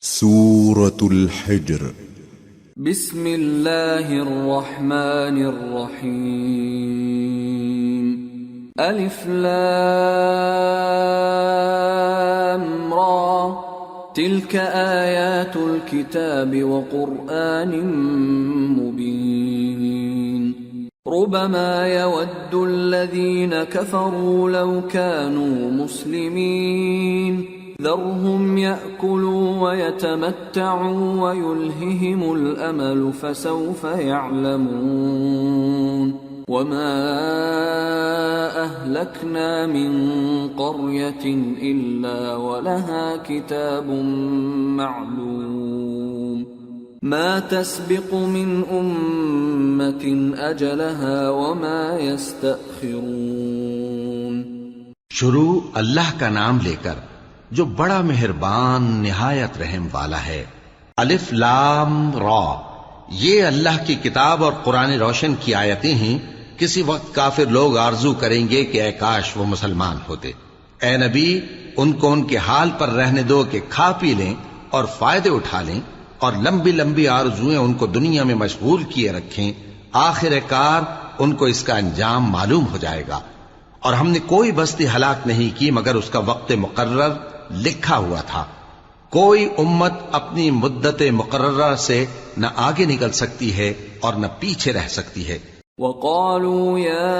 سورة الحجر بسم الله الرحمن الرحيم ألف لام را تلك آيات الكتاب وقرآن مبين ربما يود الذين كفروا لو كانوا مسلمين ذرهم يأكلوا ويتمتعوا ويلههم الأمل فسوف يعلمون وما أهلكنا من قرية إلا ولها كتاب معلوم ما تسبق من أمة أجلها وما يستأخرون. شروع اللہ کا نام لے کر جو بڑا مہربان نہایت رحم والا ہے. الف لام را، یہ اللہ کی کتاب اور قرآن روشن کی آیتیں ہیں. کسی وقت کافر لوگ آرزو کریں گے کہ اے کاش وہ مسلمان ہوتے. اے نبی، ان کو ان کے حال پر رہنے دو کہ کھا پی لیں اور فائدے اٹھا لیں، اور لمبی لمبی آرزویں ان کو دنیا میں مشغول کیے رکھیں. آخر کار ان کو اس کا انجام معلوم ہو جائے گا. اور ہم نے کوئی بستی ہلاک نہیں کی مگر اس کا وقت مقرر لکھا ہوا تھا. کوئی امت اپنی مدت مقررہ سے نہ آگے نکل سکتی ہے اور نہ پیچھے رہ سکتی ہے. وقالوا يا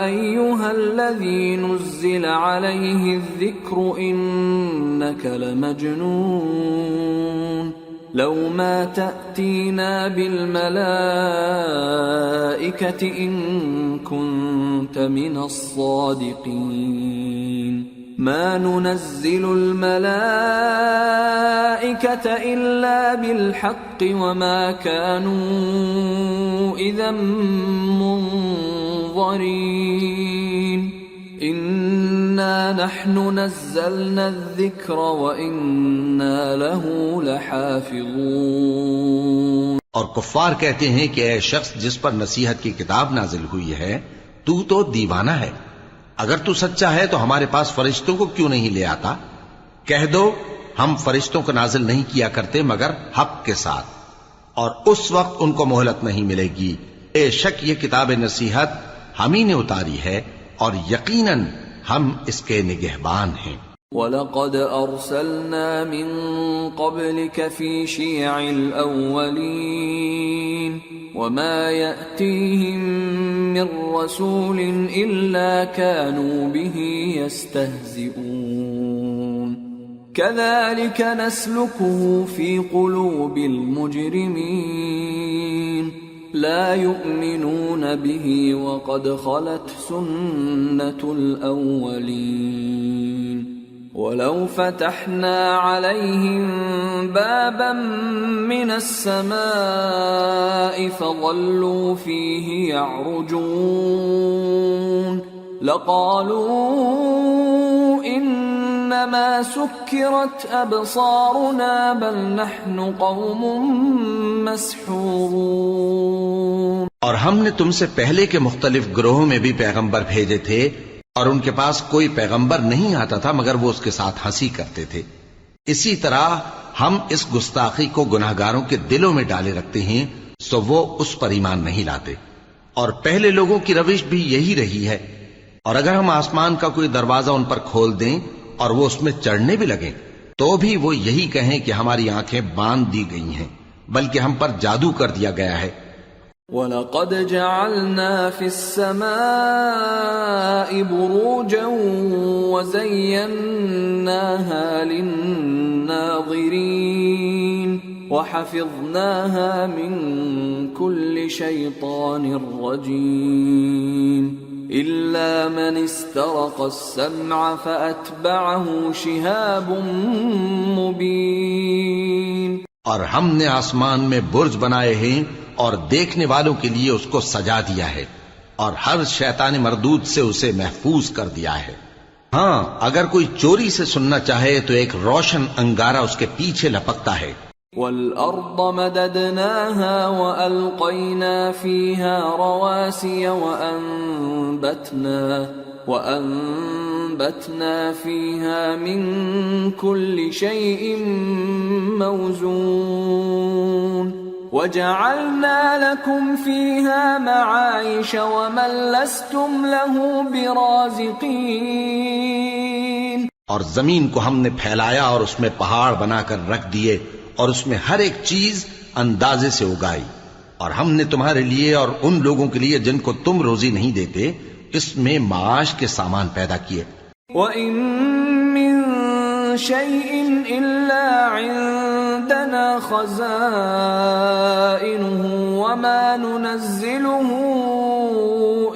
أيها الذي نزل عليه الذكر إنك لمجنون لو ما تأتينا بالملائكة إن كنت من الصادقين ما ننزل الملائكة إلا بالحق وما كانوا إذا منظرين إنا نحن نزلنا الذكر وإنا له لحافظون. اور کفار کہتے ہیں کہ اے شخص جس پر نصیحت کی کتاب نازل ہوئی ہے تو دیوانہ ہے. اگر تو سچا ہے تو ہمارے پاس فرشتوں کو کیوں نہیں لے آتا؟ کہہ دو ہم فرشتوں کو نازل نہیں کیا کرتے مگر حق کے ساتھ، اور اس وقت ان کو مہلت نہیں ملے گی. بے شک یہ کتاب نصیحت ہم ہی نے اتاری ہے اور یقیناً ہم اس کے نگہبان ہیں. وَلَقَدْ أَرْسَلْنَا مِن قَبْلِكَ فِي شِيَعِ الْأَوَّلِينَ وَمَا يَأْتِيهِم مِّن رَّسُولٍ إِلَّا كَانُوا بِهِ يَسْتَهْزِئُونَ كَذَلِكَ نَسْلُكُهُ فِي قُلُوبِ الْمُجْرِمِينَ لا يؤمنون به وقد خلت سنة الأولين ولو فتحنا عليهم بابا من السماء فظلوا فيه يعرجون لقالوا إنما سكرت أبصارنا بل نحن قوم مسحورون. اور ہم نے تم سے پہلے کے مختلف گروہوں میں بھی پیغمبر بھیجے تھے اور ان کے پاس کوئی پیغمبر نہیں آتا تھا مگر وہ اس کے ساتھ ہنسی کرتے تھے. اسی طرح ہم اس گستاخی کو گناہگاروں کے دلوں میں ڈالے رکھتے ہیں سو وہ اس پر ایمان نہیں لاتے. اور پہلے لوگوں کی روش بھی یہی رہی ہے. اور اگر ہم آسمان کا کوئی دروازہ ان پر کھول دیں اور وہ اس میں چڑھنے بھی لگیں تو بھی وہ یہی کہیں کہ ہماری آنکھیں باندھ دی گئی ہیں بلکہ ہم پر جادو کر دیا گیا ہے. وَلَقَدْ جَعَلْنَا فِي السَّمَاءِ بُرُوجًا وَزَيَّنَّاهَا لِلنَّاظِرِينَ وَحَفِظْنَاهَا مِن كُلِّ شَيْطَانٍ رَّجِيمٍ إِلَّا مَنِ اسْتَرَقَ السَّمْعَ فَأَتْبَعَهُ شِهَابٌ مُّبِينٌ. اور ہم نے آسمان میں برج بنائے ہیں اور دیکھنے والوں کے لیے اس کو سجا دیا ہے اور ہر شیطان مردود سے اسے محفوظ کر دیا ہے. ہاں اگر کوئی چوری سے سننا چاہے تو ایک روشن انگارہ اس کے پیچھے لپکتا ہے. وَالْأَرْضَ مَدَدْنَاهَا وَأَلْقَيْنَا فِيهَا رَوَاسِيَ وَأَنبَتْنَا فِيهَا مِن كُلِّ شَيْءٍ مَّوْزُونٍ وَجَعَلْنَا لَكُمْ فِيهَا مَعَايِشَ وَمَن لَّسْتُمْ لَهُ بِرَازِقِينَ۔ اور زمین کو ہم نے پھیلایا اور اس میں پہاڑ بنا کر رکھ دیے اور اس میں ہر ایک چیز اندازے سے اگائی، اور ہم نے تمہارے لیے اور ان لوگوں کے لیے جن کو تم روزی نہیں دیتے اس میں معاش کے سامان پیدا کیے۔ وَإِن مِّن شَيْءٍ إِلَّا عِندَنَا خَزَائِنُهُ وَمَا نُنَزِّلُهُ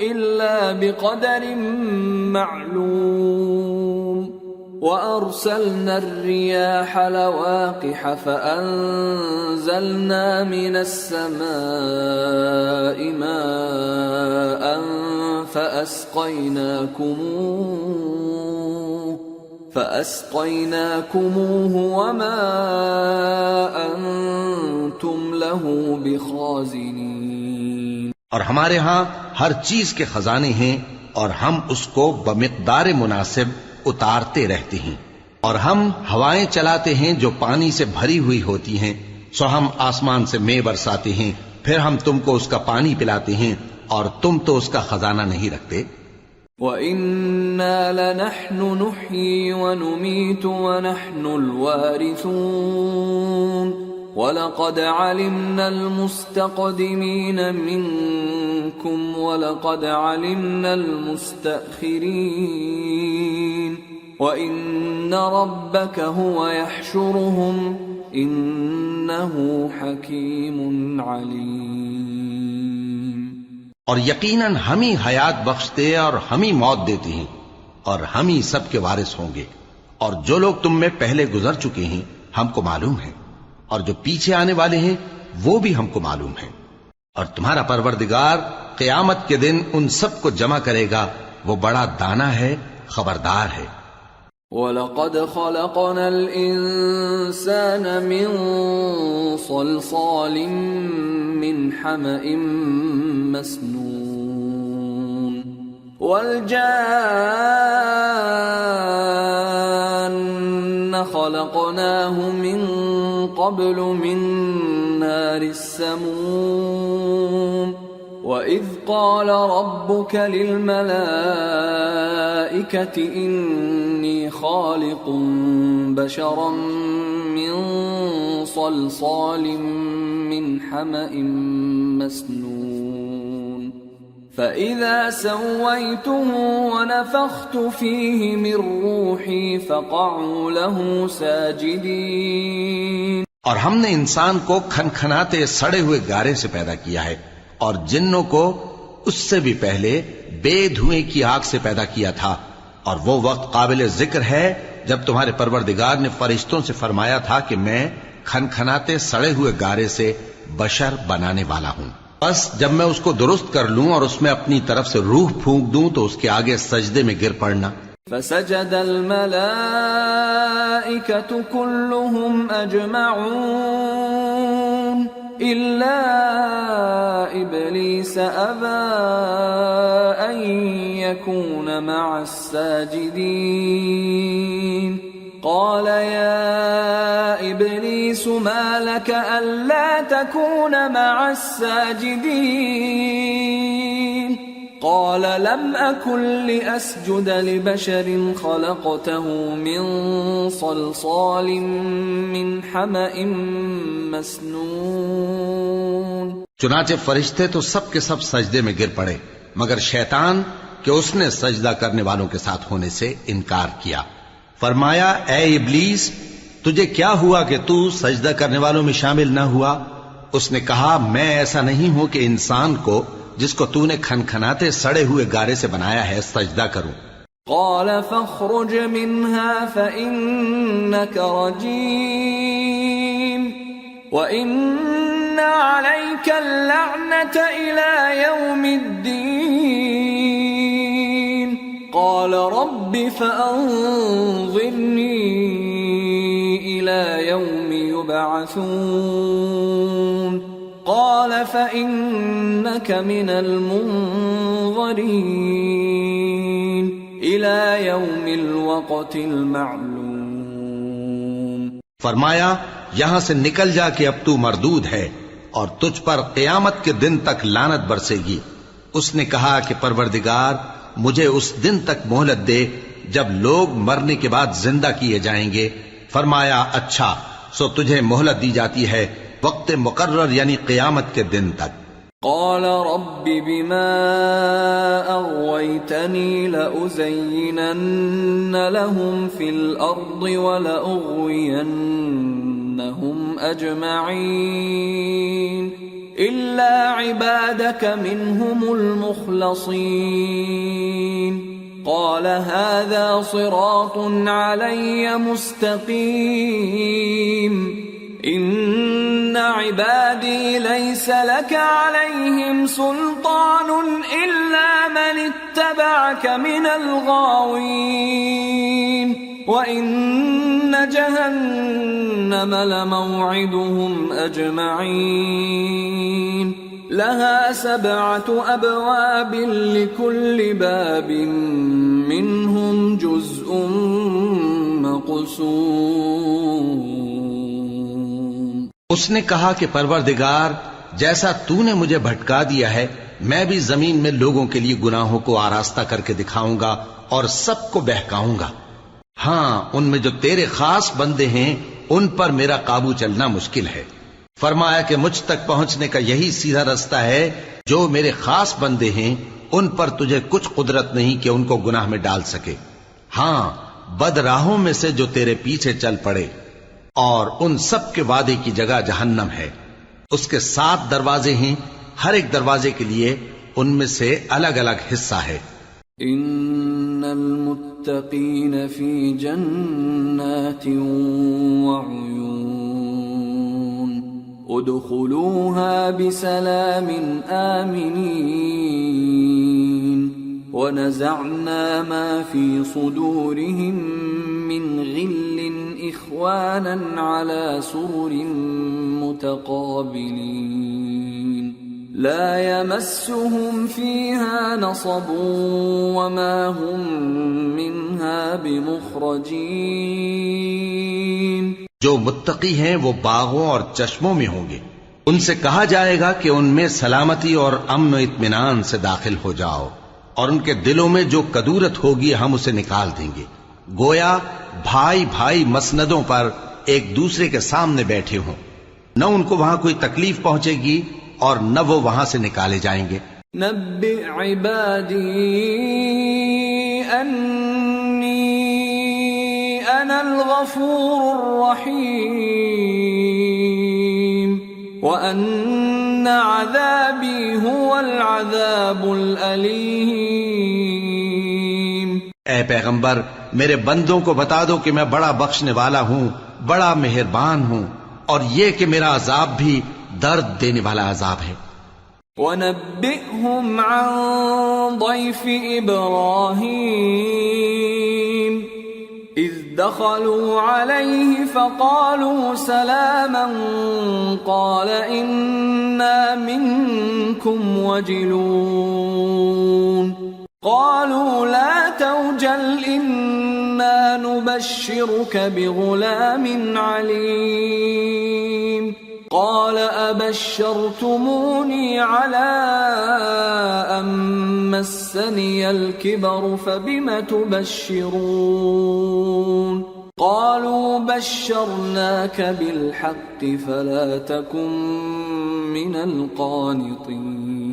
إِلَّا بِقَدَرٍ مَّعْلُومٍ وَأَرْسَلْنَا الرِّيَاحَ لَوَاقِحَ فَأَنزَلْنَا مِنَ السَّمَاءِ مَاءً فَأَسْقَيْنَاكُمُوهُ وَمَا أَنتُمْ لَهُ بِخَازِنِينَ۔ اور ہمارے ہاں ہر چیز کے خزانے ہیں اور ہم اس کو بمقدار مناسب اتارتے رہتے ہیں، اور ہم ہوائیں چلاتے ہیں جو پانی سے بھری ہوئی ہوتی ہیں، سو ہم آسمان سے مے برساتے ہیں، پھر ہم تم کو اس کا پانی پلاتے ہیں اور تم تو اس کا خزانہ نہیں رکھتے۔ وَإِنَّا لَنَحْنُ نُحْيِي وَنُمِيتُ وَنَحْنُ الْوَارِثُونَ وَلَقَدْ عَلِمْنَا الْمُسْتَقْدِمِينَ مِنكُمْ وَلَقَدْ عَلِمْنَا الْمُسْتَأْخِرِينَ وَإِنَّ رَبَّكَ هُوَ يَحْشُرُهُمْ إِنَّهُ حَكِيمٌ عَلِيمٌ۔ اور یقیناً ہم ہی حیات بخشتے اور ہم ہی موت دیتے ہیں اور ہم ہی سب کے وارث ہوں گے، اور جو لوگ تم میں پہلے گزر چکے ہیں ہم کو معلوم ہے، اور جو پیچھے آنے والے ہیں وہ بھی ہم کو معلوم ہے، اور تمہارا پروردگار قیامت کے دن ان سب کو جمع کرے گا، وہ بڑا دانا ہے، خبردار ہے۔ وَلَقَدْ خَلَقْنَا الْإِنسَانَ مِنْ صَلْصَالٍ مِّنْ حَمَإٍ مَّسْنُونٍ وَالْجَانَّ خَلَقْنَاهُ مِنْ قَبْلُ مِنْ نَارِ السَّمُومِ وَإِذْ قَالَ رَبُّكَ لِلْمَلَائِكَةِ إِنِّي خَالِقٌ بَشَرًا مِّن صَلْصَالٍ مِّنْ حَمَإٍ مَّسْنُونٍ فَإِذَا سَوَّيْتُهُ وَنَفَخْتُ فِيهِ مِن رُّوحِي فَقَعُوا لَهُ سَاجِدِينَ۔ اور ہم نے انسان کو کھنکھناتے سڑے ہوئے گارے سے پیدا کیا ہے، اور جنوں کو اس سے بھی پہلے بے دھوئیں کی آگ سے پیدا کیا تھا، اور وہ وقت قابل ذکر ہے جب تمہارے پروردگار نے فرشتوں سے فرمایا تھا کہ میں کھنکھناتے سڑے ہوئے گارے سے بشر بنانے والا ہوں، بس جب میں اس کو درست کر لوں اور اس میں اپنی طرف سے روح پھونک دوں تو اس کے آگے سجدے میں گر پڑنا۔ فسجد الملائكة كلهم أجمعون إلا إبليس أبى أن يكون مع الساجدين قال يا إبليس ما لك ألا تكون مع الساجدين قال لم أكن لأسجد لبشر خلقته من صلصال من حمأ مسنون۔ چنانچہ فرشتے تو سب کے سب سجدے میں گر پڑے مگر شیطان کہ اس نے سجدہ کرنے والوں کے ساتھ ہونے سے انکار کیا۔ فرمایا اے ابلیس تجھے کیا ہوا کہ تو سجدہ کرنے والوں میں شامل نہ ہوا؟ اس نے کہا میں ایسا نہیں ہوں کہ انسان کو جس کو تو نے کھنکھناتے سڑے ہوئے گارے سے بنایا ہے سجدہ کروں۔ قال فاخرج منها فإنك رجيم وإن عليك اللعنة إلى يوم الدين قال رب فأنظرني إلى يوم يوم يبعثون قال فإنك من المنظرين إلى يوم الوقت المعلوم. فرمایا یہاں سے نکل جا کہ اب تو مردود ہے اور تجھ پر قیامت کے دن تک لعنت برسے گی. اس نے کہا کہ پروردگار مجھے اس دن تک مہلت دے جب لوگ مرنے کے بعد زندہ کیے جائیں گے. فرمایا اچھا سو تجھے مہلت دی جاتی ہے وقت مقرر یعنی قیامت کے دن تک. قال رب بما أغويتني لأزينن لهم في الأرض ولأغوينهم أجمعين إلا عبادك منهم المخلصين. قال هذا صراط علي مستقيم إن عبادي ليس لك عليهم سلطان إلا من اتبعك من الغاوين وإن جهنم لموعدهم أجمعين لها 7 أبواب لكل باب منهم جزء مقسوم. اس نے کہا کہ پروردگار جیسا تو نے مجھے بھٹکا دیا ہے میں بھی زمین میں لوگوں کے لیے گناہوں کو آراستہ کر کے دکھاؤں گا اور سب کو بہکاؤں گا. ہاں ان میں جو تیرے خاص بندے ہیں ان پر میرا قابو چلنا مشکل ہے. فرمایا کہ مجھ تک پہنچنے کا یہی سیدھا رستہ ہے. جو میرے خاص بندے ہیں ان پر تجھے کچھ قدرت نہیں کہ ان کو گناہ میں ڈال سکے. ہاں بد راہوں میں سے جو تیرے پیچھے چل پڑے اور ان سب کے وعدے کی جگہ جہنم ہے. اس کے 7 دروازے ہیں ہر ایک دروازے کے لیے ان میں سے الگ الگ حصہ ہے. ان المتقین فی جنات وعیون ادخلوها بسلام آمنین ونزعنا ما في صدورهم من غل إخوانا على سرر متقابلين لا يمسهم فيها نصب وما هم منها بمخرجين. جو متقی ہیں وہ باغوں اور چشموں میں ہوں گے. ان سے کہا جائے گا کہ ان میں سلامتی اور امن و اطمینان سے داخل ہو جاؤ اور ان کے دلوں میں جو کدورت ہوگی ہم اسے نکال دیں گے. گویا بھائی بھائی مسندوں پر ایک دوسرے کے سامنے بیٹھے ہوں. نہ ان کو وہاں کوئی تکلیف پہنچے گی اور نہ وہ وہاں سے نکالے جائیں گے. نبئ عبادی انی انا الغفور الرحیم وان عذابی هو العذاب الالیم. اے پیغمبر میرے بندوں کو بتا دو کہ میں بڑا بخشنے والا ہوں بڑا مہربان ہوں اور یہ کہ میرا عذاب بھی درد دینے والا عذاب ہے. وَنَبِّئْهُمْ عَنْ ضَيْفِ إِبْرَاهِيمَ إِذْ دَخَلُوا عَلَيْهِ فَقَالُوا سَلَامًا قَالَ إِنَّا مِنْكُمْ وَجِلُونَ قالوا لا توجل إنا نبشرك بغلام عليم قال أبشرتموني على أن مسني الكبر فبم تبشرون قالوا بشرناك بالحق فلا تكن من القانطين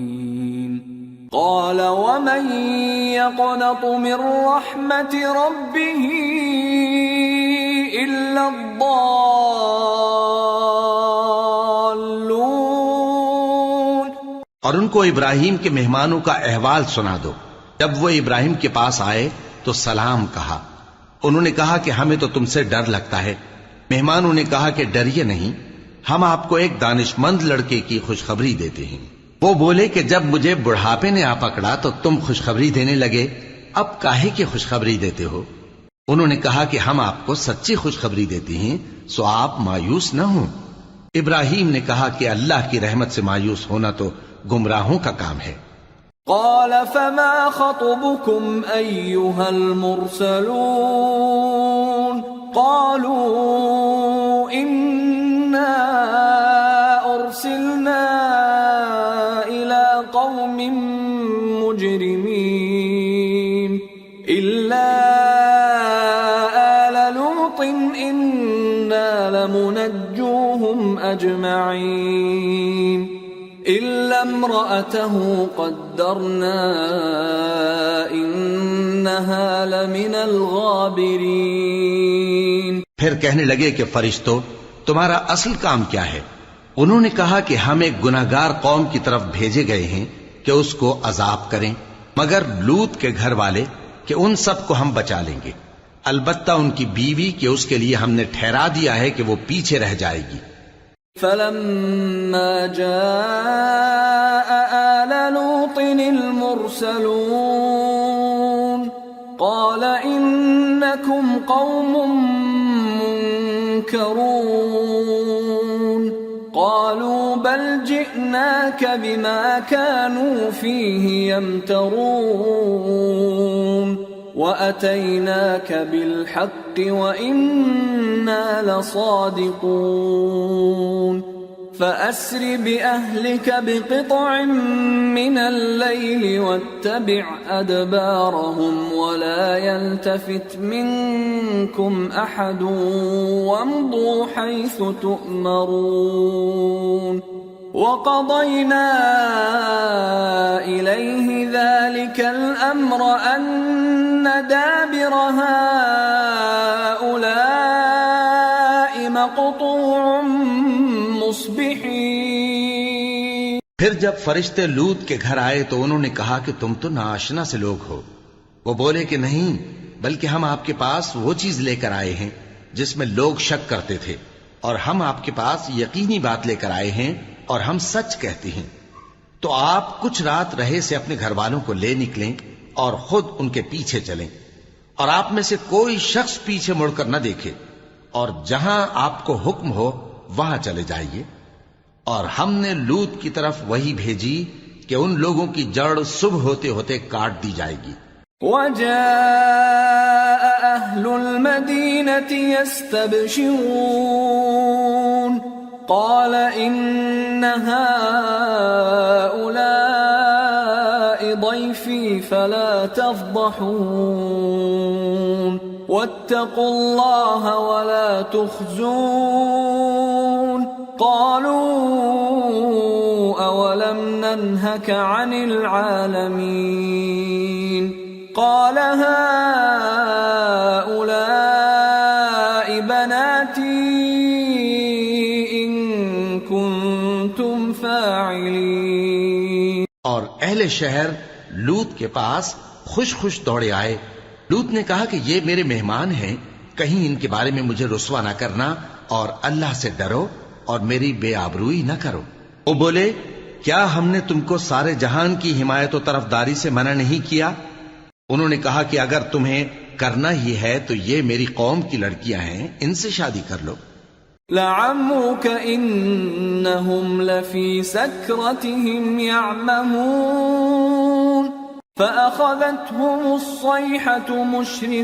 قال ومن يقنط من رحمة ربه إلا الضالون. اور ان کو ابراہیم کے مہمانوں کا احوال سنا دو. جب وہ ابراہیم کے پاس آئے تو سلام کہا. انہوں نے کہا کہ ہمیں تو تم سے ڈر لگتا ہے. مہمانوں نے کہا کہ ڈریے نہیں، ہم آپ کو ایک دانشمند لڑکے کی خوشخبری دیتے ہیں. وہ بولے کہ جب مجھے بڑھاپے نے آ پکڑا تو تم خوشخبری دینے لگے، اب کاہے کی خوشخبری دیتے ہو؟ انہوں نے کہا کہ ہم آپ کو سچی خوشخبری دیتے ہیں، سو آپ مایوس نہ ہوں۔ ابراہیم نے کہا کہ اللہ کی رحمت سے مایوس ہونا تو گمراہوں کا کام ہے۔ قال فما خطبكم أيها المرسلون قالوا إنا أرسلنا إلى قوم مجرمين إلا آل لوط إنا لمنجوهم أجمعين إلا امرأته قدرنا إنها لمن الغابرين۔ پھر کہنے لگے کہ فرشتوں تمہارا اصل کام کیا ہے؟ انہوں نے کہا کہ ہم ایک گناہگار قوم کی طرف بھیجے گئے ہیں کہ اس کو عذاب کریں، مگر لوط کے گھر والے کہ ان سب کو ہم بچا لیں گے، البتہ ان کی بیوی کہ اس کے لیے ہم نے ٹھہرا دیا ہے کہ وہ پیچھے رہ جائے گی۔ فلما جاء آل لوط المرسلون قال إنكم قوم منكرون قالوا بل جئناك بما كانوا فيه يمترون وَأَتَيْنَاكَ بِالْحَقِّ وَإِنَّا لَصَادِقُونَ فَأَسْرِ بِأَهْلِكَ بِقِطْعٍ مِّنَ اللَّيْلِ وَاتَّبِعْ أَدْبَارَهُمْ وَلَا يَلْتَفِتْ مِنكُمْ أَحَدٌ وَامْضُوا حَيْثُ تُؤْمَرُونَ وَقَضَيْنَا إِلَيْهِ ذَلِكَ الْأَمْرَ أَنَّ دَابِرَ هَؤُلَاءِ مَقْطُوعٌ مُصْبِحِينَ۔ پھر جب فرشتے لوط کے گھر آئے تو انہوں نے کہا کہ تم تو ناآشنا سے لوگ ہو۔ وہ بولے کہ نہیں، بلکہ ہم آپ کے پاس وہ چیز لے کر آئے ہیں جس میں لوگ شک کرتے تھے، اور ہم آپ کے پاس یقینی بات لے کر آئے ہیں اور ہم سچ کہتے ہیں۔ تو آپ کچھ رات رہے سے اپنے گھر والوں کو لے نکلیں اور خود ان کے پیچھے چلیں، اور آپ میں سے کوئی شخص پیچھے مڑ کر نہ دیکھے، اور جہاں آپ کو حکم ہو وہاں چلے جائیے۔ اور ہم نے لوط کی طرف وہی بھیجی کہ ان لوگوں کی جڑ صبح ہوتے ہوتے کاٹ دی جائے گی۔ وَجَاءَ أَهْلُ الْمَدِينَةِ يَسْتَبْشِرُونَ قال إن هؤلاء ضيفي فلا تفضحون واتقوا الله ولا تخزون قالوا أولم ننهك عن العالمين قال هؤلاء بناتي اور اہل شہر لوط کے پاس خوش خوش دوڑے آئے۔ لوط نے کہا کہ یہ میرے مہمان ہیں، کہیں ان کے بارے میں مجھے رسوا نہ کرنا، اور اللہ سے ڈرو اور میری بے آبروئی نہ کرو۔ وہ بولے کیا ہم نے تم کو سارے جہان کی حمایت و طرفداری سے منع نہیں کیا؟ انہوں نے کہا کہ اگر تمہیں کرنا ہی ہے تو یہ میری قوم کی لڑکیاں ہیں، ان سے شادی کر لو۔ لعمرك إنهم لفي سكرتهم يعمهون فأخذتهم الصيحة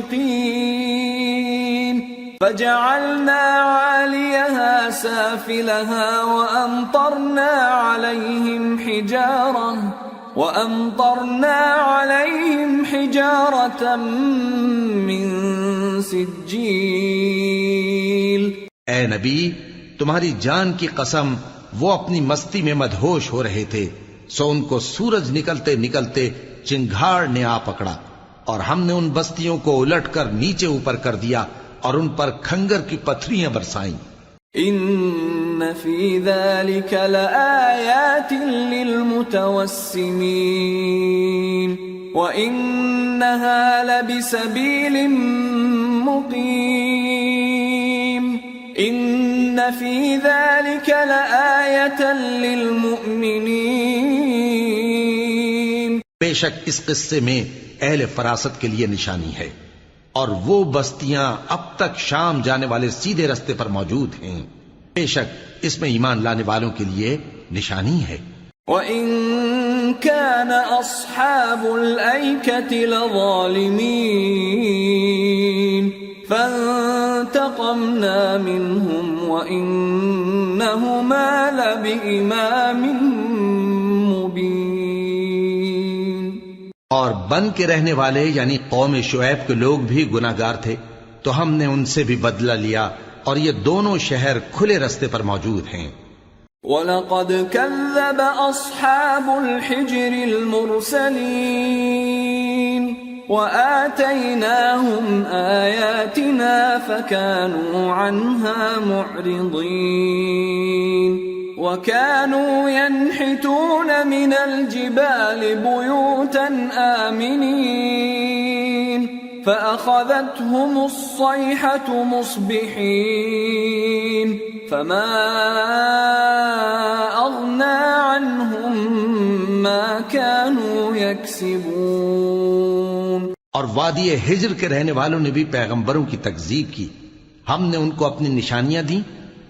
مشرقين فجعلنا عاليها سافلها وأمطرنا عليهم حجارة من سجيل۔ اے نبی، تمہاری جان کی قسم، وہ اپنی مستی میں مدہوش ہو رہے تھے، سو ان کو سورج نکلتے نکلتے چنگھاڑ نے آ پکڑا، اور ہم نے ان بستیوں کو الٹ کر نیچے اوپر کر دیا اور ان پر کھنگر کی پتھریاں برسائیں۔ ان فی ذلک لآیات للمتوسمین وانہا لبسبیل مقیم ان فی ذلک لآیۃ للمؤمنین۔ بے شک اس قصے میں اہل فراست کے لیے نشانی ہے، اور وہ بستیاں اب تک شام جانے والے سیدھے رستے پر موجود ہیں. بے شک اس میں ایمان لانے والوں کے لیے نشانی ہے. وَإِن كَانَ أَصْحَابُ الْأَيْكَةِ لَظَالِمِينَ فَانْتَقَمْنَا مِنْهُمْ وَإِنَّهُمَا لَبِإِمَامٍ مُبِينٍ. اور بن کے رہنے والے یعنی قوم شعیب کے لوگ بھی گناہگار تھے تو ہم نے ان سے بھی بدلہ لیا اور یہ دونوں شہر کھلے رستے پر موجود ہیں. وَلَقَدْ كَذَّبَ أَصْحَابُ الْحِجْرِ الْمُرْسَلِينَ وَآتَيْنَاهُمْ آيَاتِنَا فَكَانُوا عَنْهَا مُعْرِضِينَ. وَكَانُوا يَنْحِتُونَ مِنَ الْجِبَالِ بُيُوتًا آمِنِينَ فَأَخَذَتْهُمُ الصَّيْحَةُ مُصْبِحِينَ فَمَا أَغْنَى عَنْهُمْ مَا كَانُوا يَكْسِبُونَ. اور وادی ہجر کے رہنے والوں نے بھی پیغمبروں کی تکذیب کی. ہم نے ان کو اپنی نشانیاں دیں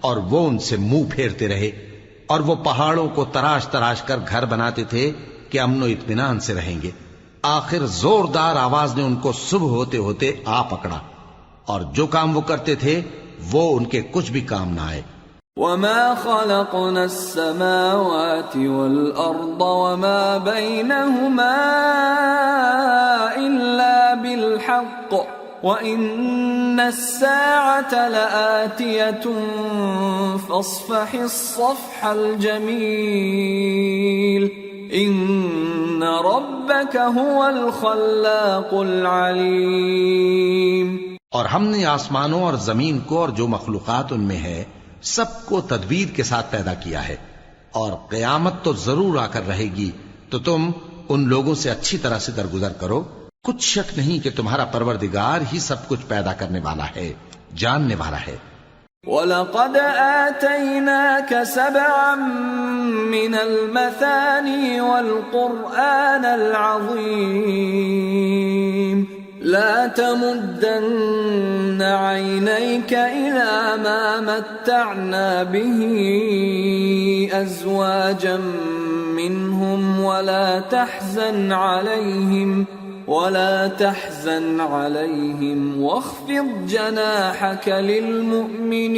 اور وہ ان سے منہ پھیرتے رہے، اور وہ پہاڑوں کو تراش تراش کر گھر بناتے تھے کہ امن و اطمینان سے رہیں گے. آخر زوردار آواز نے ان کو صبح ہوتے ہوتے آ پکڑا، اور جو کام وہ کرتے تھے وہ ان کے کچھ بھی کام نہ آئے. وَمَا خَلَقْنَا السَّمَاوَاتِ وَالْأَرْضَ وَمَا بَيْنَهُمَا إِلَّا بِالْحَقِّ وَإِنَّ السَّاعَةَ لَآتِيَةٌ فَاصْفَحِ الصَّفْحَ الْجَمِيلَ إِنَّ رَبَّكَ هُوَ الْخَلَّاقُ الْعَلِيمُ. اور ہم نے آسمانوں اور زمین کو اور جو مخلوقات ان میں ہے سب کو تدبیر کے ساتھ پیدا کیا ہے، اور قیامت تو ضرور آ کر رہے گی تو تم ان لوگوں سے اچھی طرح سے درگزر کرو. کچھ شک نہیں کہ تمہارا پروردگار ہی سب کچھ پیدا کرنے والا ہے، جاننے والا ہے. وَلَقَدْ آتَيْنَاكَ سَبْعًا مِّنَ الْمَثَانِي وَالْقُرْآنَ الْعَظِيمَ لَا تَمُدَّنَّ عَيْنَيْكَ إِلَىٰ مَا مَتَّعْنَا بِهِ أَزْوَاجًا مِّنْهُمْ وَلَا تَحْزَنْ عَلَيْهِمْ وَاخْفِضْ جَنَاحَكَ لِلْمُؤْمِنِينَ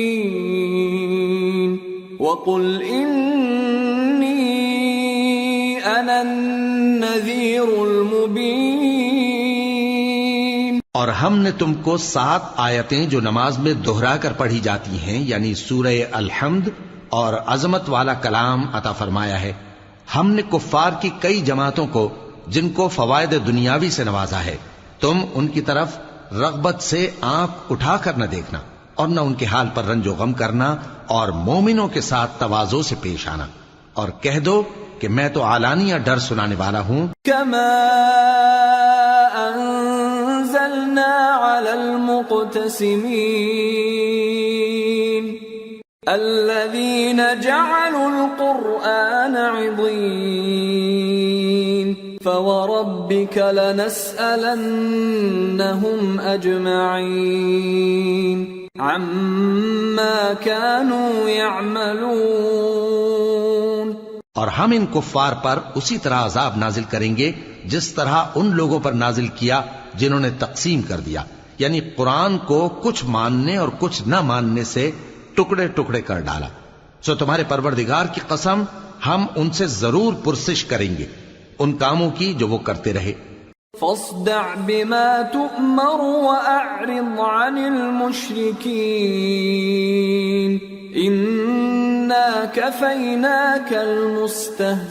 وَقُلْ إِنِّي أَنَا النَّذِيرُ الْمُبِينُ. اور ہم نے تم کو 7 آیتیں جو نماز میں دہرا کر پڑھی جاتی ہیں یعنی سورہ الحمد اور عظمت والا کلام عطا فرمایا ہے. ہم نے کفار کی کئی جماعتوں کو جن کو فوائد دنیاوی سے نوازا ہے تم ان کی طرف رغبت سے آنکھ اٹھا کر نہ دیکھنا اور نہ ان کے حال پر رنج و غم کرنا، اور مومنوں کے ساتھ تواضع سے پیش آنا، اور کہہ دو کہ میں تو اعلانیہ ڈر سنانے والا ہوں. كما أنزلنا على المقتسمين الذين جعلوا القرآن عضين فوربك لنسألنهم أجمعين عما كانوا يعملون. اور ہم ان کفار پر اسی طرح عذاب نازل کریں گے جس طرح ان لوگوں پر نازل کیا جنہوں نے تقسیم کر دیا، یعنی قرآن کو کچھ ماننے اور کچھ نہ ماننے سے ٹکڑے ٹکڑے کر ڈالا. سو تمہارے پروردگار کی قسم ہم ان سے ضرور پرسش کریں گے ان کاموں کی جو وہ کرتے رہے. فاصدع بما تؤمر وأعرض عن المشركين إنا كفيناك المستهزئين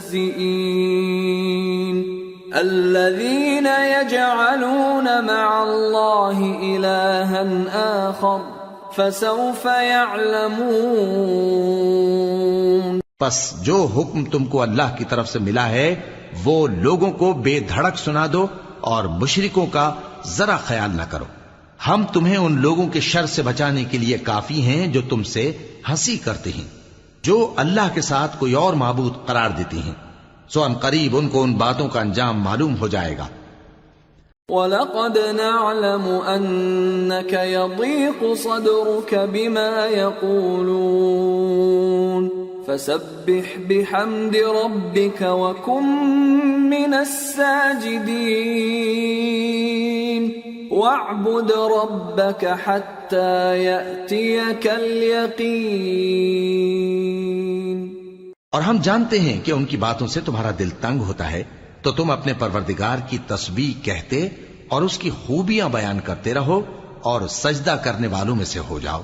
الذين يجعلون مع الله إلها آخر فسوف يعلمون. پس جو حکم تم کو اللہ کی طرف سے ملا ہے وہ لوگوں کو بے دھڑک سنا دو اور مشرکوں کا ذرا خیال نہ کرو. ہم تمہیں ان لوگوں کے شر سے بچانے کے لیے کافی ہیں جو تم سے ہنسی کرتے ہیں، جو اللہ کے ساتھ کوئی اور معبود قرار دیتے ہیں. سو ان قریب ان کو ان باتوں کا انجام معلوم ہو جائے گا. وَلَقَدْ نَعْلَمُ أَنَّكَ يَضِيقُ صَدْرُكَ بِمَا يَقُولُونَ فَسَبِّحْ بِحَمْدِ رَبِّكَ وَكُن مِّنَ السَّاجِدِينَ وَاعْبُدْ رَبَّكَ حَتَّى يَأْتِيَكَ الْيَقِينُ۔ اور ہم جانتے ہیں کہ ان کی باتوں سے تمہارا دل تنگ ہوتا ہے، تو تم اپنے پروردگار کی تسبیح کہتے اور اس کی خوبیاں بیان کرتے رہو اور سجدہ کرنے والوں میں سے ہو جاؤ،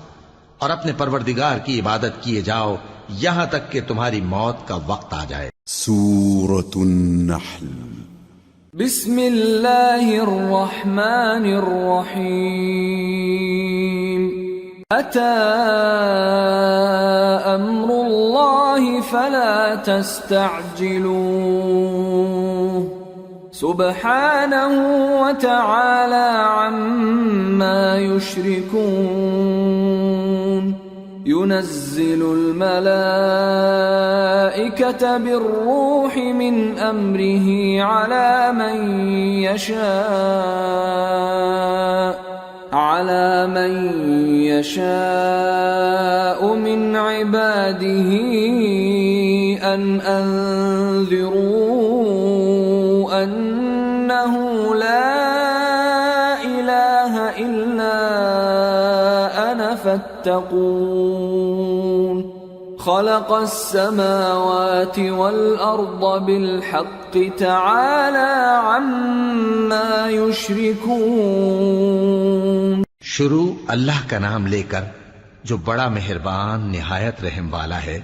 اور اپنے پروردگار کی عبادت کیے جاؤ یہاں تک کہ تمہاری موت کا وقت آ جائے۔ سورة النحل۔ بسم اللہ الرحمن الرحیم۔ أتى أمر الله فلا تستعجلوه سبحانه وتعالى عما يشركون ينزل الملائكة بالروح من أمره على من يشاء من عباده أن أنذروا أنه لا إله إلا أنا فاتقون خلق السماوات والأرض بالحق تعالى عما يشركون۔ شروع اللہ کا نام لے کر جو بڑا مہربان نہایت رحم والا ہے۔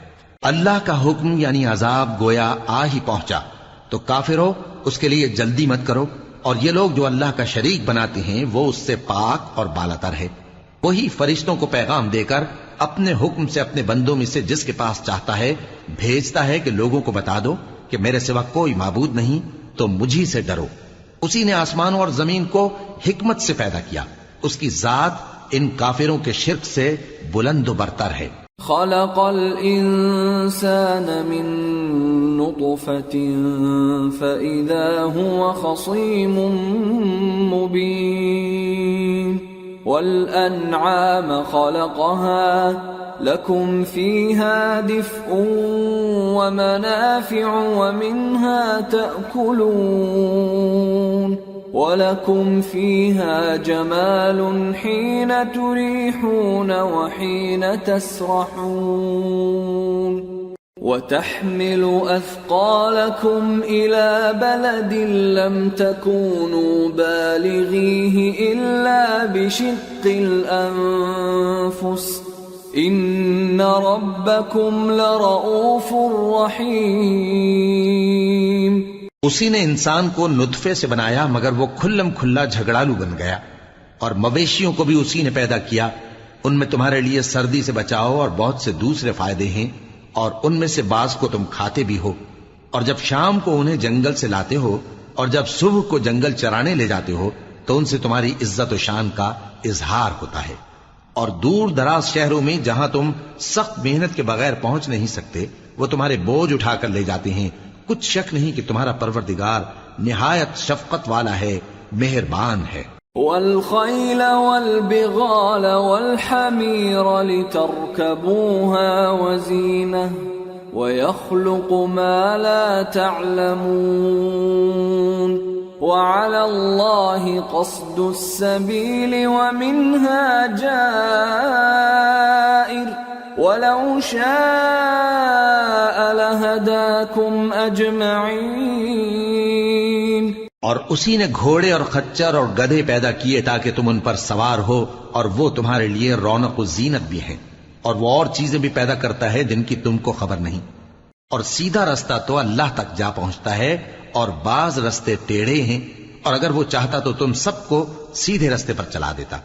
اللہ کا حکم یعنی عذاب گویا آ ہی پہنچا، تو کافرو اس کے لیے جلدی مت کرو، اور یہ لوگ جو اللہ کا شریک بناتے ہیں وہ اس سے پاک اور بالاتر ہے۔ وہی فرشتوں کو پیغام دے کر اپنے حکم سے اپنے بندوں میں سے جس کے پاس چاہتا ہے بھیجتا ہے کہ لوگوں کو بتا دو کہ میرے سوا کوئی معبود نہیں، تو مجھی سے ڈرو۔ اسی نے آسمانوں اور زمین کو حکمت سے پیدا کیا، اس کی ذات ان کافروں کے شرک سے بلند و برتر ہے۔ خلق الانسان من نطفة فإذا هو خصيم مبين والأنعام خلقها لكم فيها دفء ومنافع ومنها تأكلون وَلَكُمْ فِيهَا جَمَالٌ حِينَ تُرِيحُونَ وَحِينَ تَسْرَحُونَ وَتَحْمِلُ أَثْقَالَكُمْ إِلَى بَلَدٍ لَمْ تَكُونُوا بَالِغِيهِ إِلَّا بِشِقِّ الْأَنفُسِ إِنَّ رَبَّكُمْ لَرَؤُوفٌ رَحِيمٌ۔ اسی نے انسان کو نطفے سے بنایا مگر وہ کھلم کھلا جھگڑالو بن گیا، اور مویشیوں کو بھی اسی نے پیدا کیا، ان میں تمہارے لیے سردی سے بچاؤ اور بہت سے دوسرے فائدے ہیں، اور ان میں سے بعض کو تم کھاتے بھی ہو، اور جب شام کو انہیں جنگل سے لاتے ہو اور جب صبح کو جنگل چرانے لے جاتے ہو تو ان سے تمہاری عزت و شان کا اظہار ہوتا ہے۔ اور دور دراز شہروں میں جہاں تم سخت محنت کے بغیر پہنچ نہیں سکتے وہ تمہارے بوجھ اٹھا کر لے جاتے ہیں، کچھ شک نہیں کہ تمہارا پروردگار نہایت شفقت والا ہے، مہربان ہے۔ والخيل والبغال والحمير لتركبوها وزينة ويخلق ما لا تعلمون وعلى الله قصد السبيل ومنها جائر وَلَوْ شَاءَ لَهَدَاكُمْ أَجْمَعِينَ۔ اور اسی نے گھوڑے اور خچر اور گدھے پیدا کیے تاکہ تم ان پر سوار ہو، اور وہ تمہارے لیے رونق و زینت بھی ہیں، اور وہ اور چیزیں بھی پیدا کرتا ہے جن کی تم کو خبر نہیں، اور سیدھا رستہ تو اللہ تک جا پہنچتا ہے اور بعض رستے ٹیڑھے ہیں، اور اگر وہ چاہتا تو تم سب کو سیدھے رستے پر چلا دیتا۔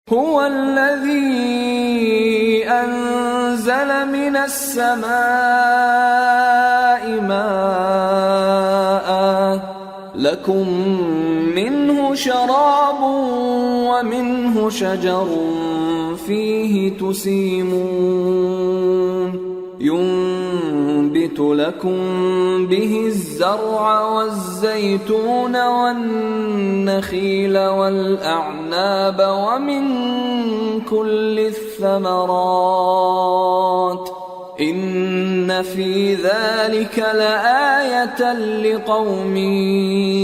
هو الذي أنزل من السماء ماء لكم منه شراب ومنه شجر فيه تسيمون ينبت ينبت لكم به الزرع والزيتون والنخيل والأعناب ومن كل الثمرات إن في ذلك لآية لقوم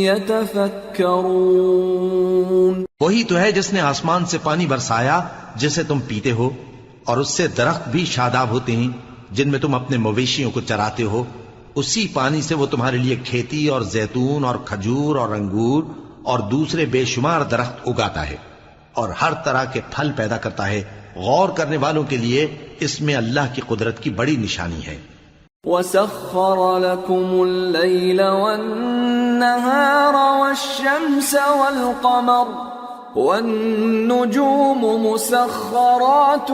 يتفكرون. وہی تو ہے جس نے آسمان سے پانی برسایا جسے تم پیتے ہو، اور اس سے درخت بھی شاداب ہوتے ہیں جن میں تم اپنے مویشیوں کو چراتے ہو. اسی پانی سے وہ تمہارے لیے کھیتی اور زیتون اور کھجور اور انگور اور دوسرے بے شمار درخت اگاتا ہے اور ہر طرح کے پھل پیدا کرتا ہے. غور کرنے والوں کے لیے اس میں اللہ کی قدرت کی بڑی نشانی ہے. وَسَخَّرَ لَكُمُ اللَّيْلَ وَالنَّهَارَ وَالشَّمْسَ وَالْقَمَرَ وَالنُّجُومُ مُسَخَّرَاتٌ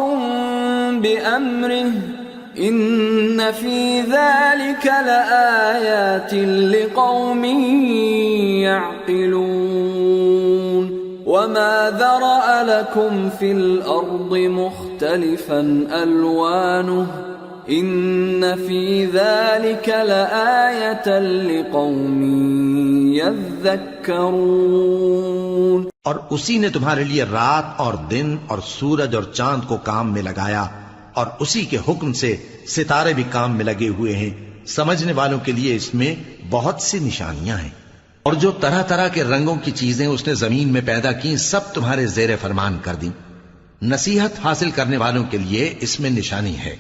بِأَمْرِهِ إِنَّ فِي ذَلِكَ لَآيَاتٍ لِقَوْمٍ يَعْقِلُونَ. وَمَا ذَرَأَ لَكُمْ فِي الْأَرْضِ مُخْتَلِفًا أَلْوَانُهُ إِنَّ فِي ذَلِكَ لَآيَةً لِقَوْمٍ يَذَّكَّرُونَ. اور اسی نے تمہارے لیے رات اور دن اور سورج اور چاند کو کام میں لگایا، اور اسی کے حکم سے ستارے بھی کام میں لگے ہوئے ہیں. سمجھنے والوں کے لیے اس میں بہت سی نشانیاں ہیں. اور جو طرح طرح کے رنگوں کی چیزیں اس نے زمین میں پیدا کی سب تمہارے زیر فرمان کر دیں. نصیحت حاصل کرنے والوں کے لیے اس میں نشانی ہے.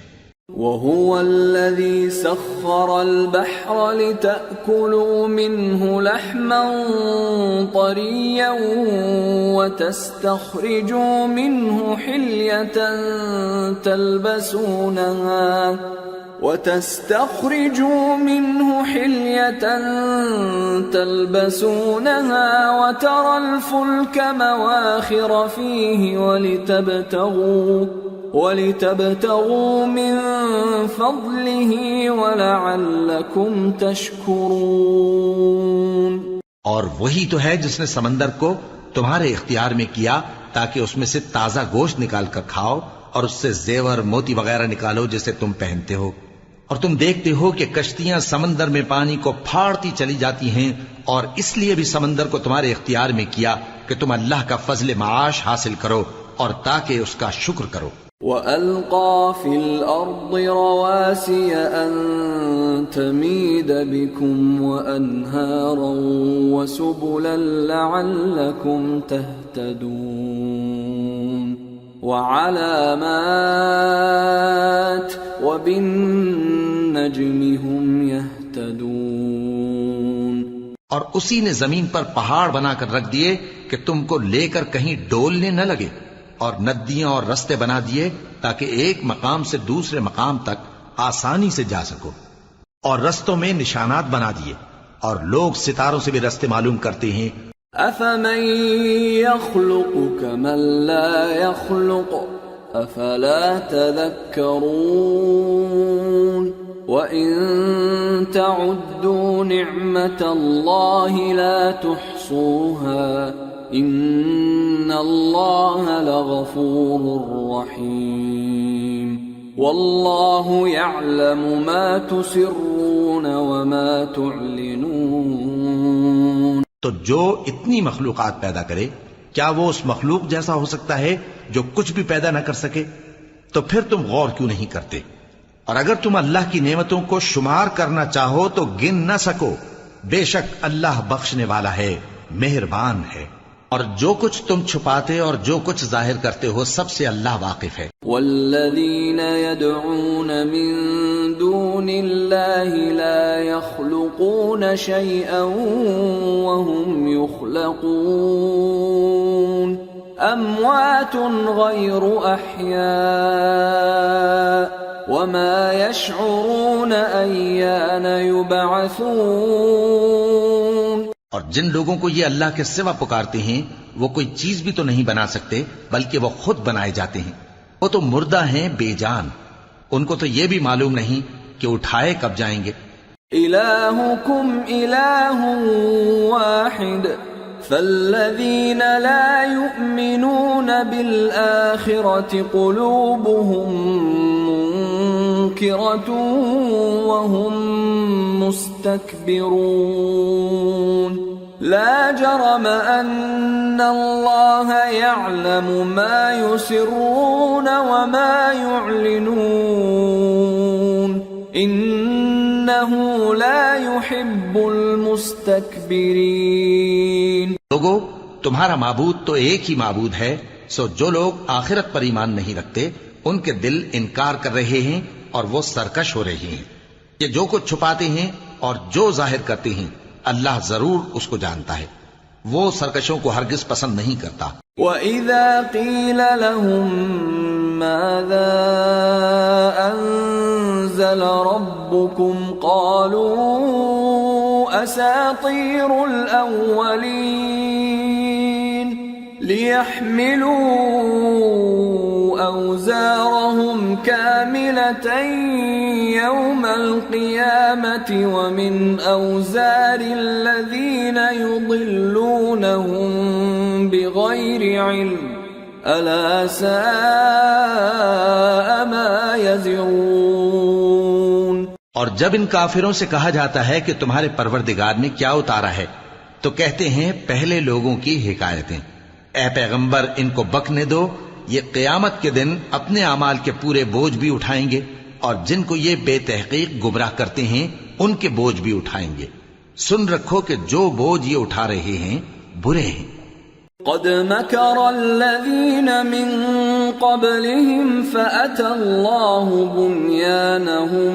وَهُوَ الَّذِي سَخَّرَ الْبَحْرَ لِتَأْكُلُوا مِنْهُ لَحْمًا طَرِيًّا وَتَسْتَخْرِجُوا مِنْهُ حِلْيَةً تلبسونها وترى الفلك مواخر فيه ولتبتغوا من فضله ولعلكم تشكرون. اور وہی تو ہے جس نے سمندر کو تمہارے اختیار میں کیا تاکہ اس میں سے تازہ گوشت نکال کر کھاؤ اور اس سے زیور موتی وغیرہ نکالو جسے تم پہنتے ہو. اور تم دیکھتے ہو کہ کشتیاں سمندر میں پانی کو پھاڑتی چلی جاتی ہیں، اور اس لیے بھی سمندر کو تمہارے اختیار میں کیا کہ تم اللہ کا فضل معاش حاصل کرو اور تاکہ اس کا شکر کرو. وَأَلْقَى فِي الْأَرْضِ رَوَاسِيَ أَن تَمِيدَ بِكُمْ وَأَنْهَارًا وَسُبُلًا لَعَلَّكُمْ تَهْتَدُونَ. وَعَلَامَاتٍ وَبِالنَّجْمِ هُمْ يَهْتَدُونَ. اور اسی نے زمین پر پہاڑ بنا کر رکھ دیے کہ تم کو لے کر کہیں ڈولنے نہ لگے، اور ندیاں اور رستے بنا دیے تاکہ ایک مقام سے دوسرے مقام تک آسانی سے جا سکو، اور رستوں میں نشانات بنا دیے، اور لوگ ستاروں سے بھی رستے معلوم کرتے ہیں. أَفَمَن يَخْلُقُ كَمَن لَّا يَخْلُقُ أَفَلَا تَذَكَّرُونَ. وَإِن تَعُدُّوا نِعْمَةَ اللَّهِ لَا تُحْصُوهَا إِنَّ اللَّهَ لَغَفُورٌ رَّحِيمٌ. وَاللَّهُ يَعْلَمُ مَا تُسِرُّونَ وَمَا تُعْلِنُونَ. تو جو اتنی مخلوقات پیدا کرے، کیا وہ اس مخلوق جیسا ہو سکتا ہے جو کچھ بھی پیدا نہ کر سکے؟ تو پھر تم غور کیوں نہیں کرتے؟ اور اگر تم اللہ کی نعمتوں کو شمار کرنا چاہو تو گن نہ سکو. بے شک اللہ بخشنے والا ہے، مہربان ہے. اور جو کچھ تم چھپاتے اور جو کچھ ظاہر کرتے ہو سب سے اللہ واقف ہے. والذین يدعون من دون اللہ لا يخلقون شیئا وهم يخلقون اموات غیر احیاء وما يشعرون ایان یبعثون. اور جن لوگوں کو یہ اللہ کے سوا پکارتے ہیں وہ کوئی چیز بھی تو نہیں بنا سکتے بلکہ وہ خود بنائے جاتے ہیں. وہ تو مردہ ہیں بے جان، ان کو تو یہ بھی معلوم نہیں کہ اٹھائے کب جائیں گے. الہکم الہ واحد فالذین لا یؤمنون بالآخرة قلوبهم تذكرة وهم مستكبرون لا جرم أن الله يعلم ما يسرون وما يعلنون إنه لا يحب المستكبرين. لوگو، تمہارا معبود تو ایک ہی معبود ہے، سو جو لوگ آخرت پر ایمان نہیں رکھتے ان کے دل انکار کر رہے ہیں اور وہ سرکش ہو رہے ہیں. یہ جو کچھ چھپاتے ہیں اور جو ظاہر کرتے ہیں اللہ ضرور اس کو جانتا ہے. وہ سرکشوں کو ہرگز پسند نہیں کرتا. وَإِذَا قِيلَ لَهُم مَاذَا أَنزَلَ رَبُّكُمْ قَالُوا أَسَاطِيرُ الْأَوَّلِينَ لِيَحْمِلُوا أَوْزَارَهُمْ كَامِلَةً يَوْمَ الْقِيَامَةِ وَمِنْ أَوْزَارِ الَّذِينَ يُضِلُّونَهُمْ بِغَيْرِ عِلْمٍ أَلَا سَاءَ مَا يَزِرُونَ. اور جب ان کافروں سے کہا جاتا ہے کہ تمہارے پروردگار نے کیا اتارا ہے تو کہتے ہیں پہلے لوگوں کی حکایتیں. اے پیغمبر، ان کو بکنے دو، یہ قیامت کے دن اپنے اعمال کے پورے بوجھ بھی اٹھائیں گے اور جن کو یہ بے تحقیق گمراہ کرتے ہیں ان کے بوجھ بھی اٹھائیں گے. سن رکھو کہ جو بوجھ یہ اٹھا رہے ہیں برے ہیں. قد مكر الذين من قبلهم فأتى الله بنيانهم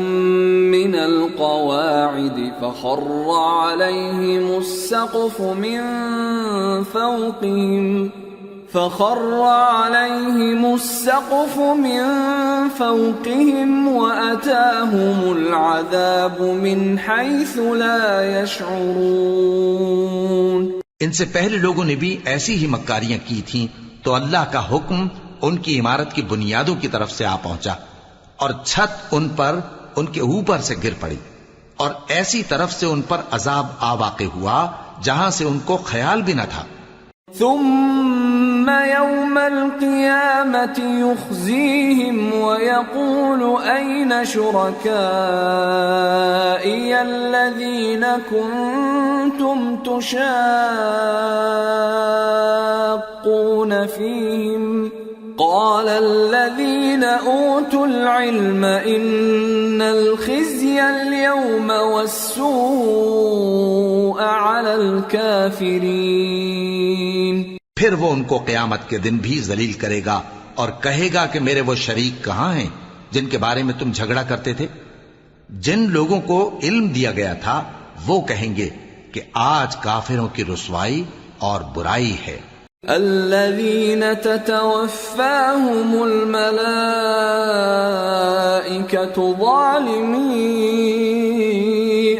من القواعد فخر عليهم السقف من فوقهم وأتاهم العذاب من حيث لا يشعرون. ان سے پہلے لوگوں نے بھی ایسی ہی مکاریاں کی تھیں تو اللہ کا حکم ان کی عمارت کی بنیادوں کی طرف سے آ پہنچا اور چھت ان پر ان کے اوپر سے گر پڑی اور ایسی طرف سے ان پر عذاب آ واقع ہوا جہاں سے ان کو خیال بھی نہ تھا. ثم يوم القيامة يخزيهم ويقول أين شركائي الذين كنتم تشاقون فيهم قال الذين أوتوا العلم إن الخزي اليوم والسوء على الكافرين. پھر وہ ان کو قیامت کے دن بھی ذلیل کرے گا اور کہے گا کہ میرے وہ شریک کہاں ہیں جن کے بارے میں تم جھگڑا کرتے تھے. جن لوگوں کو علم دیا گیا تھا وہ کہیں گے کہ آج کافروں کی رسوائی اور برائی ہے. الذين تتوفاهم الملائكة ظالمي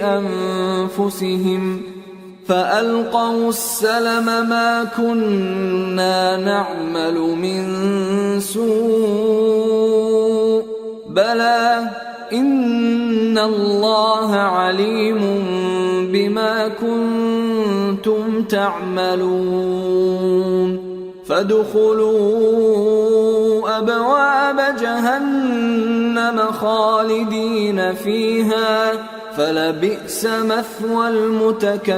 أنفسهم فألقوا السلم ما كنا نعمل من سوء بلى إن الله عليم بما كنتم تعملون. فادخلوا أبواب جهنم خالدين فيها فلبئس مثوى المتكبرين.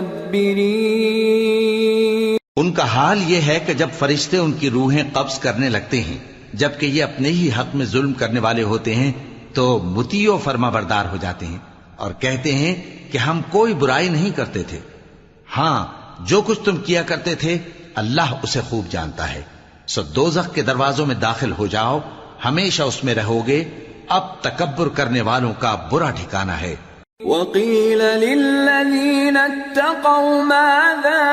ان کا حال یہ ہے کہ جب فرشتے ان کی روحیں قبض کرنے لگتے ہیں جبکہ یہ اپنے ہی حق میں ظلم کرنے والے ہوتے ہیں تو مطیع و فرما بردار ہو جاتے ہیں اور کہتے ہیں کہ ہم کوئی برائی نہیں کرتے تھے. ہاں، جو کچھ تم کیا کرتے تھے اللہ اسے خوب جانتا ہے. سو دوزخ کے دروازوں میں داخل ہو جاؤ، ہمیشہ اس میں رہو گے. اب تکبر کرنے والوں کا برا ٹھکانہ ہے. وَقِيلَ لِلَّذِينَ اتَّقَوْا مَاذَا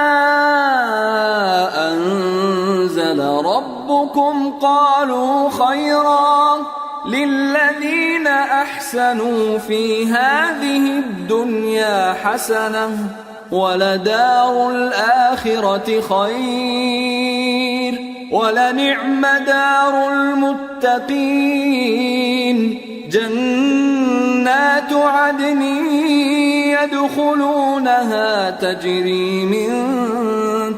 أَنزَلَ رَبُّكُمْ قَالُوا خَيْرًا لِلَّذِينَ أَحْسَنُوا فِي هَذِهِ الدُّنْيَا حَسَنَةٌ وَلَدَارُ الْآخِرَةِ خَيْرٌ وَلَنِعْمَ دَارُ الْمُتَّقِينَ جنات عدن يدخلونها تجري من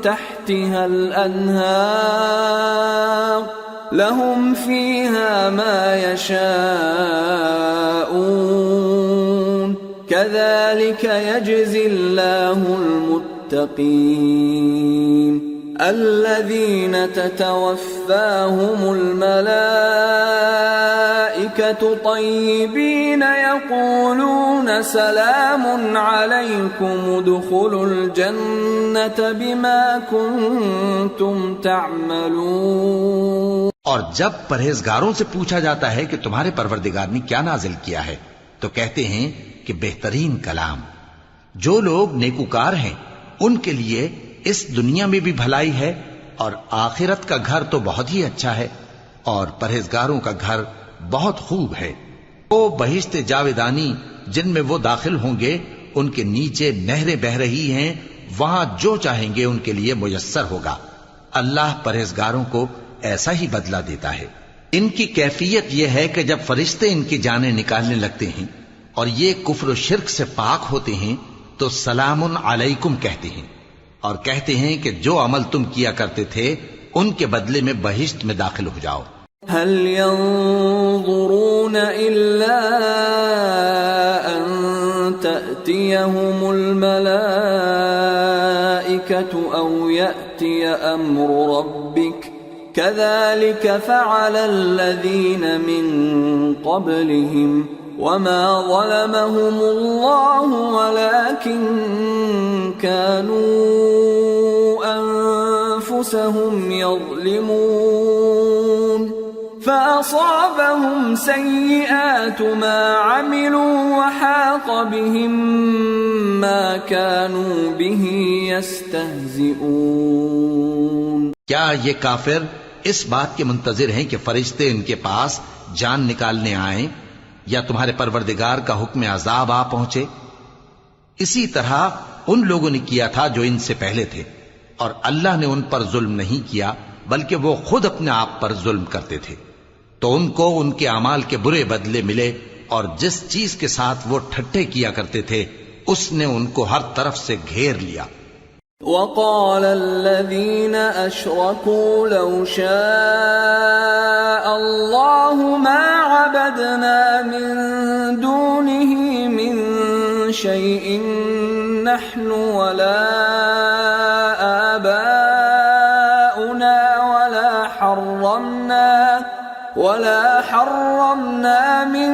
تحتها الأنهار لهم فيها ما يشاءون كذلك يجزي الله المتقين الذين تتوفاهم الملائكة طيبين يقولون سلام عليكم ادخلوا الجنة بما كنتم تعملون. اور جب پرہیزگاروں سے پوچھا جاتا ہے کہ تمہارے پروردگار نے کیا نازل کیا ہے تو کہتے ہیں کہ بہترین کلام. جو لوگ نیکوکار ہیں ان کے لیے اس دنیا میں بھی بھلائی ہے اور آخرت کا گھر تو بہت ہی اچھا ہے اور پرہیزگاروں کا گھر بہت خوب ہے. وہ بہشت جاویدانی جن میں وہ داخل ہوں گے ان کے نیچے نہریں بہ رہی ہیں، وہاں جو چاہیں گے ان کے لیے میسر ہوگا. اللہ پرہیزگاروں کو ایسا ہی بدلہ دیتا ہے. ان کی کیفیت یہ ہے کہ جب فرشتے ان کی جانیں نکالنے لگتے ہیں اور یہ کفر و شرک سے پاک ہوتے ہیں تو سلام علیکم کہتے ہیں اور کہتے ہیں کہ جو عمل تم کیا کرتے تھے ان کے بدلے میں بہشت میں داخل ہو جاؤ. هل ينظرون إلا أن تأتيهم الملائكة أو يأتي أمر ربك كذلك فعل الذين من قبلهم وما ظلمهم الله ولكن كانوا أنفسهم يظلمون فأصابهم سيئات ما عملوا وحاق بهم ما كانوا به يستهزئون. کیا یہ کافر اس بات کے منتظر ہیں کہ فرشتے ان کے پاس جان نکالنے آئیں یا تمہارے پروردگار کا حکم عذاب آ پہنچے؟ اسی طرح ان لوگوں نے کیا تھا جو ان سے پہلے تھے اور اللہ نے ان پر ظلم نہیں کیا بلکہ وہ خود اپنے آپ پر ظلم کرتے تھے. تو ان کو ان کے اعمال کے برے بدلے ملے اور جس چیز کے ساتھ وہ ٹھٹھے کیا کرتے تھے اس نے ان کو ہر طرف سے گھیر لیا. وقال الذين أشركوا لو شاء الله ما عبدنا من دونه من شيء نحن ولا آباؤنا ولا حرمنا من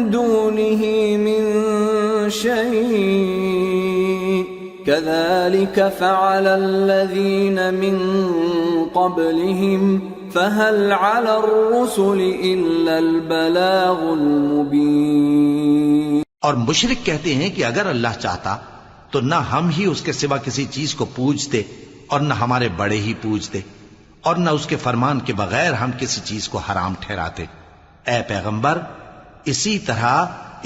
دونه من شيء كذلك فعل الذين من قبلهم فهل على الرسل إلا البلاغ المبين. اور مشرک کہتے ہیں کہ اگر اللہ چاہتا تو نہ ہم ہی اس کے سوا کسی چیز کو پوجتے اور نہ ہمارے بڑے ہی پوجتے اور نہ اس کے فرمان کے بغیر ہم کسی چیز کو حرام ٹھہراتے. اے پیغمبر اسی طرح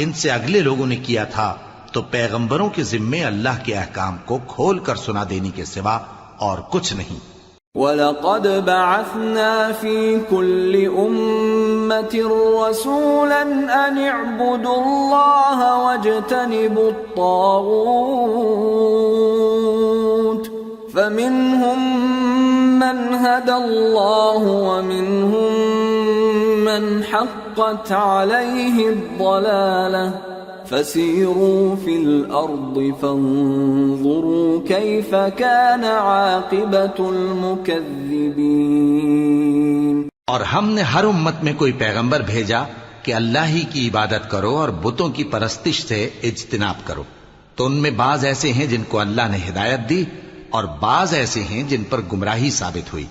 ان سے اگلے لوگوں نے کیا تھا تو پیغمبروں کے ذمے اللہ کے احکام کو کھول کر سنا دینے کے سوا اور کچھ نہیں. وَلَقَدْ بَعَثْنَا فِي كُلِّ أُمَّةٍ رَسُولًا أَنِ اعْبُدُوا اللَّهَ وَاجْتَنِبُوا الطَّاغُوتَ فَمِنْهُمْ مَنْ هَدَى اللَّهُ وَمِنْهُمْ مَنْ حَقَّتْ عَلَيْهِ الضَّلَالَةُ فَسِيرُوا فِي الْأَرْضِ فَانظُرُوا كَيْفَ كَانَ عَاقِبَةُ الْمُكَذِّبِينَ. اور ہم نے ہر امت میں کوئی پیغمبر بھیجا کہ اللہ ہی کی عبادت کرو اور بتوں کی پرستش سے اجتناب کرو. تو ان میں بعض ایسے ہیں جن کو اللہ نے ہدایت دی اور بعض ایسے ہیں جن پر گمراہی ثابت ہوئی.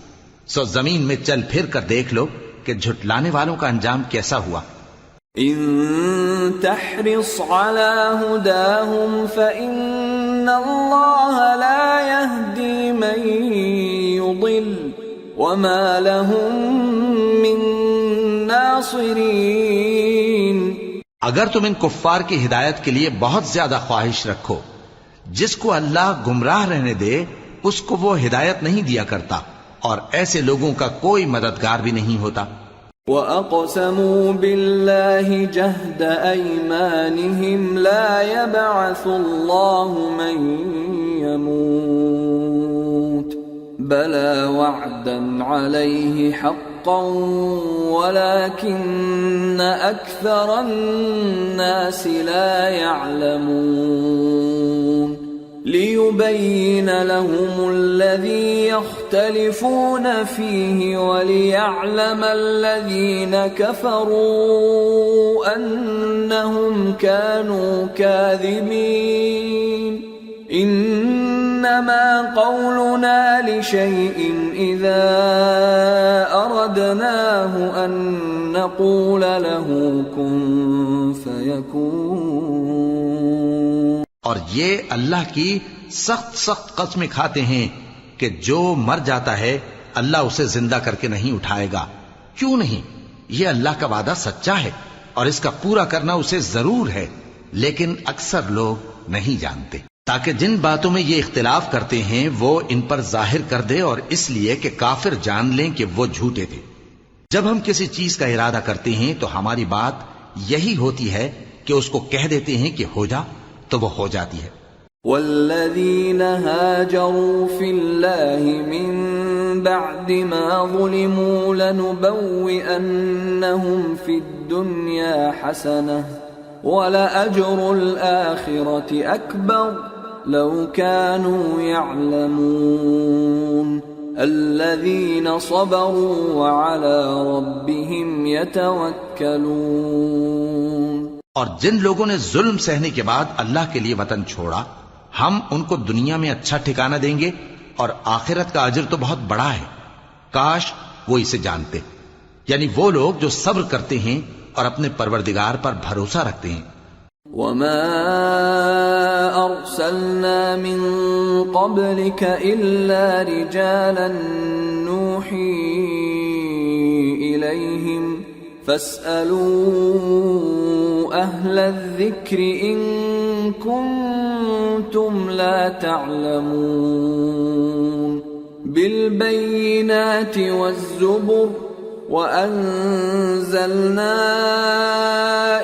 سو زمین میں چل پھر کر دیکھ لو کہ جھٹلانے والوں کا انجام کیسا ہوا. ان تحرص على هداهم فإن الله لا يهدي من يضل وما لهم من ناصرين. اگر تم ان کفار کی ہدایت کے لیے بہت زیادہ خواہش رکھو، جس کو اللہ گمراہ رہنے دے اس کو وہ ہدایت نہیں دیا کرتا اور ایسے لوگوں کا کوئی مددگار بھی نہیں ہوتا. وَأَقْسَمُوا بِاللَّهِ جَهْدَ أَيْمَانِهِمْ لَا يَبْعَثُ اللَّهُ مَن يَمُوتُ بَلَى وَعْدًا عَلَيْهِ حَقٌّ حقا ولكن أكثر الناس لا يعلمون ليبين لهم الذي يختلفون فيه وليعلم الذين كفروا أنهم كانوا كاذبين إنما قولنا لشيء إذا أردناه أن نقول له كن فيكون. اور یہ اللہ کی سخت سخت قسمیں کھاتے ہیں کہ جو مر جاتا ہے اللہ اسے زندہ کر کے نہیں اٹھائے گا. کیوں نہیں؟ یہ اللہ کا وعدہ سچا ہے اور اس کا پورا کرنا اسے ضرور ہے، لیکن اکثر لوگ نہیں جانتے. تاکہ جن باتوں میں یہ اختلاف کرتے ہیں وہ ان پر ظاہر کر دے، اور اس لیے کہ کافر جان لیں کہ وہ جھوٹے تھے. جب ہم کسی چیز کا ارادہ کرتے ہیں تو ہماری بات یہی ہوتی ہے کہ اس کو کہہ دیتے ہیں کہ ہو جا، تو وہ ہو جاتی ہے. والذین هاجروا فی اللہ من بعد ما ظلموا لنبوئنہم فی الدنیا حسنہ وَلَأَجْرُ الْآخِرَةِ أَكْبَرُ لَوْ كَانُوا يَعْلَمُونَ الَّذِينَ صَبَرُوا وَعَلَى رَبِّهِمْ يَتَوَكَّلُونَ. اور جن لوگوں نے ظلم سہنے کے بعد اللہ کے لیے وطن چھوڑا، ہم ان کو دنیا میں اچھا ٹھکانہ دیں گے اور آخرت کا اجر تو بہت بڑا ہے. کاش وہ اسے جانتے. یعنی وہ لوگ جو صبر کرتے ہیں اور اپنے پروردگار پر بھروسہ رکھتے ہیں. وَمَا أَرْسَلْنَا مِن قَبْلِكَ إِلَّا رِجَالًا نُوحِي إِلَيْهِمْ فَاسْأَلُوا أَهْلَ الذِّكْرِ إِن كُنتُمْ لَا تَعْلَمُونَ بِالْبَيِّنَاتِ وَالزُّبُرِ وَأَنزَلْنَا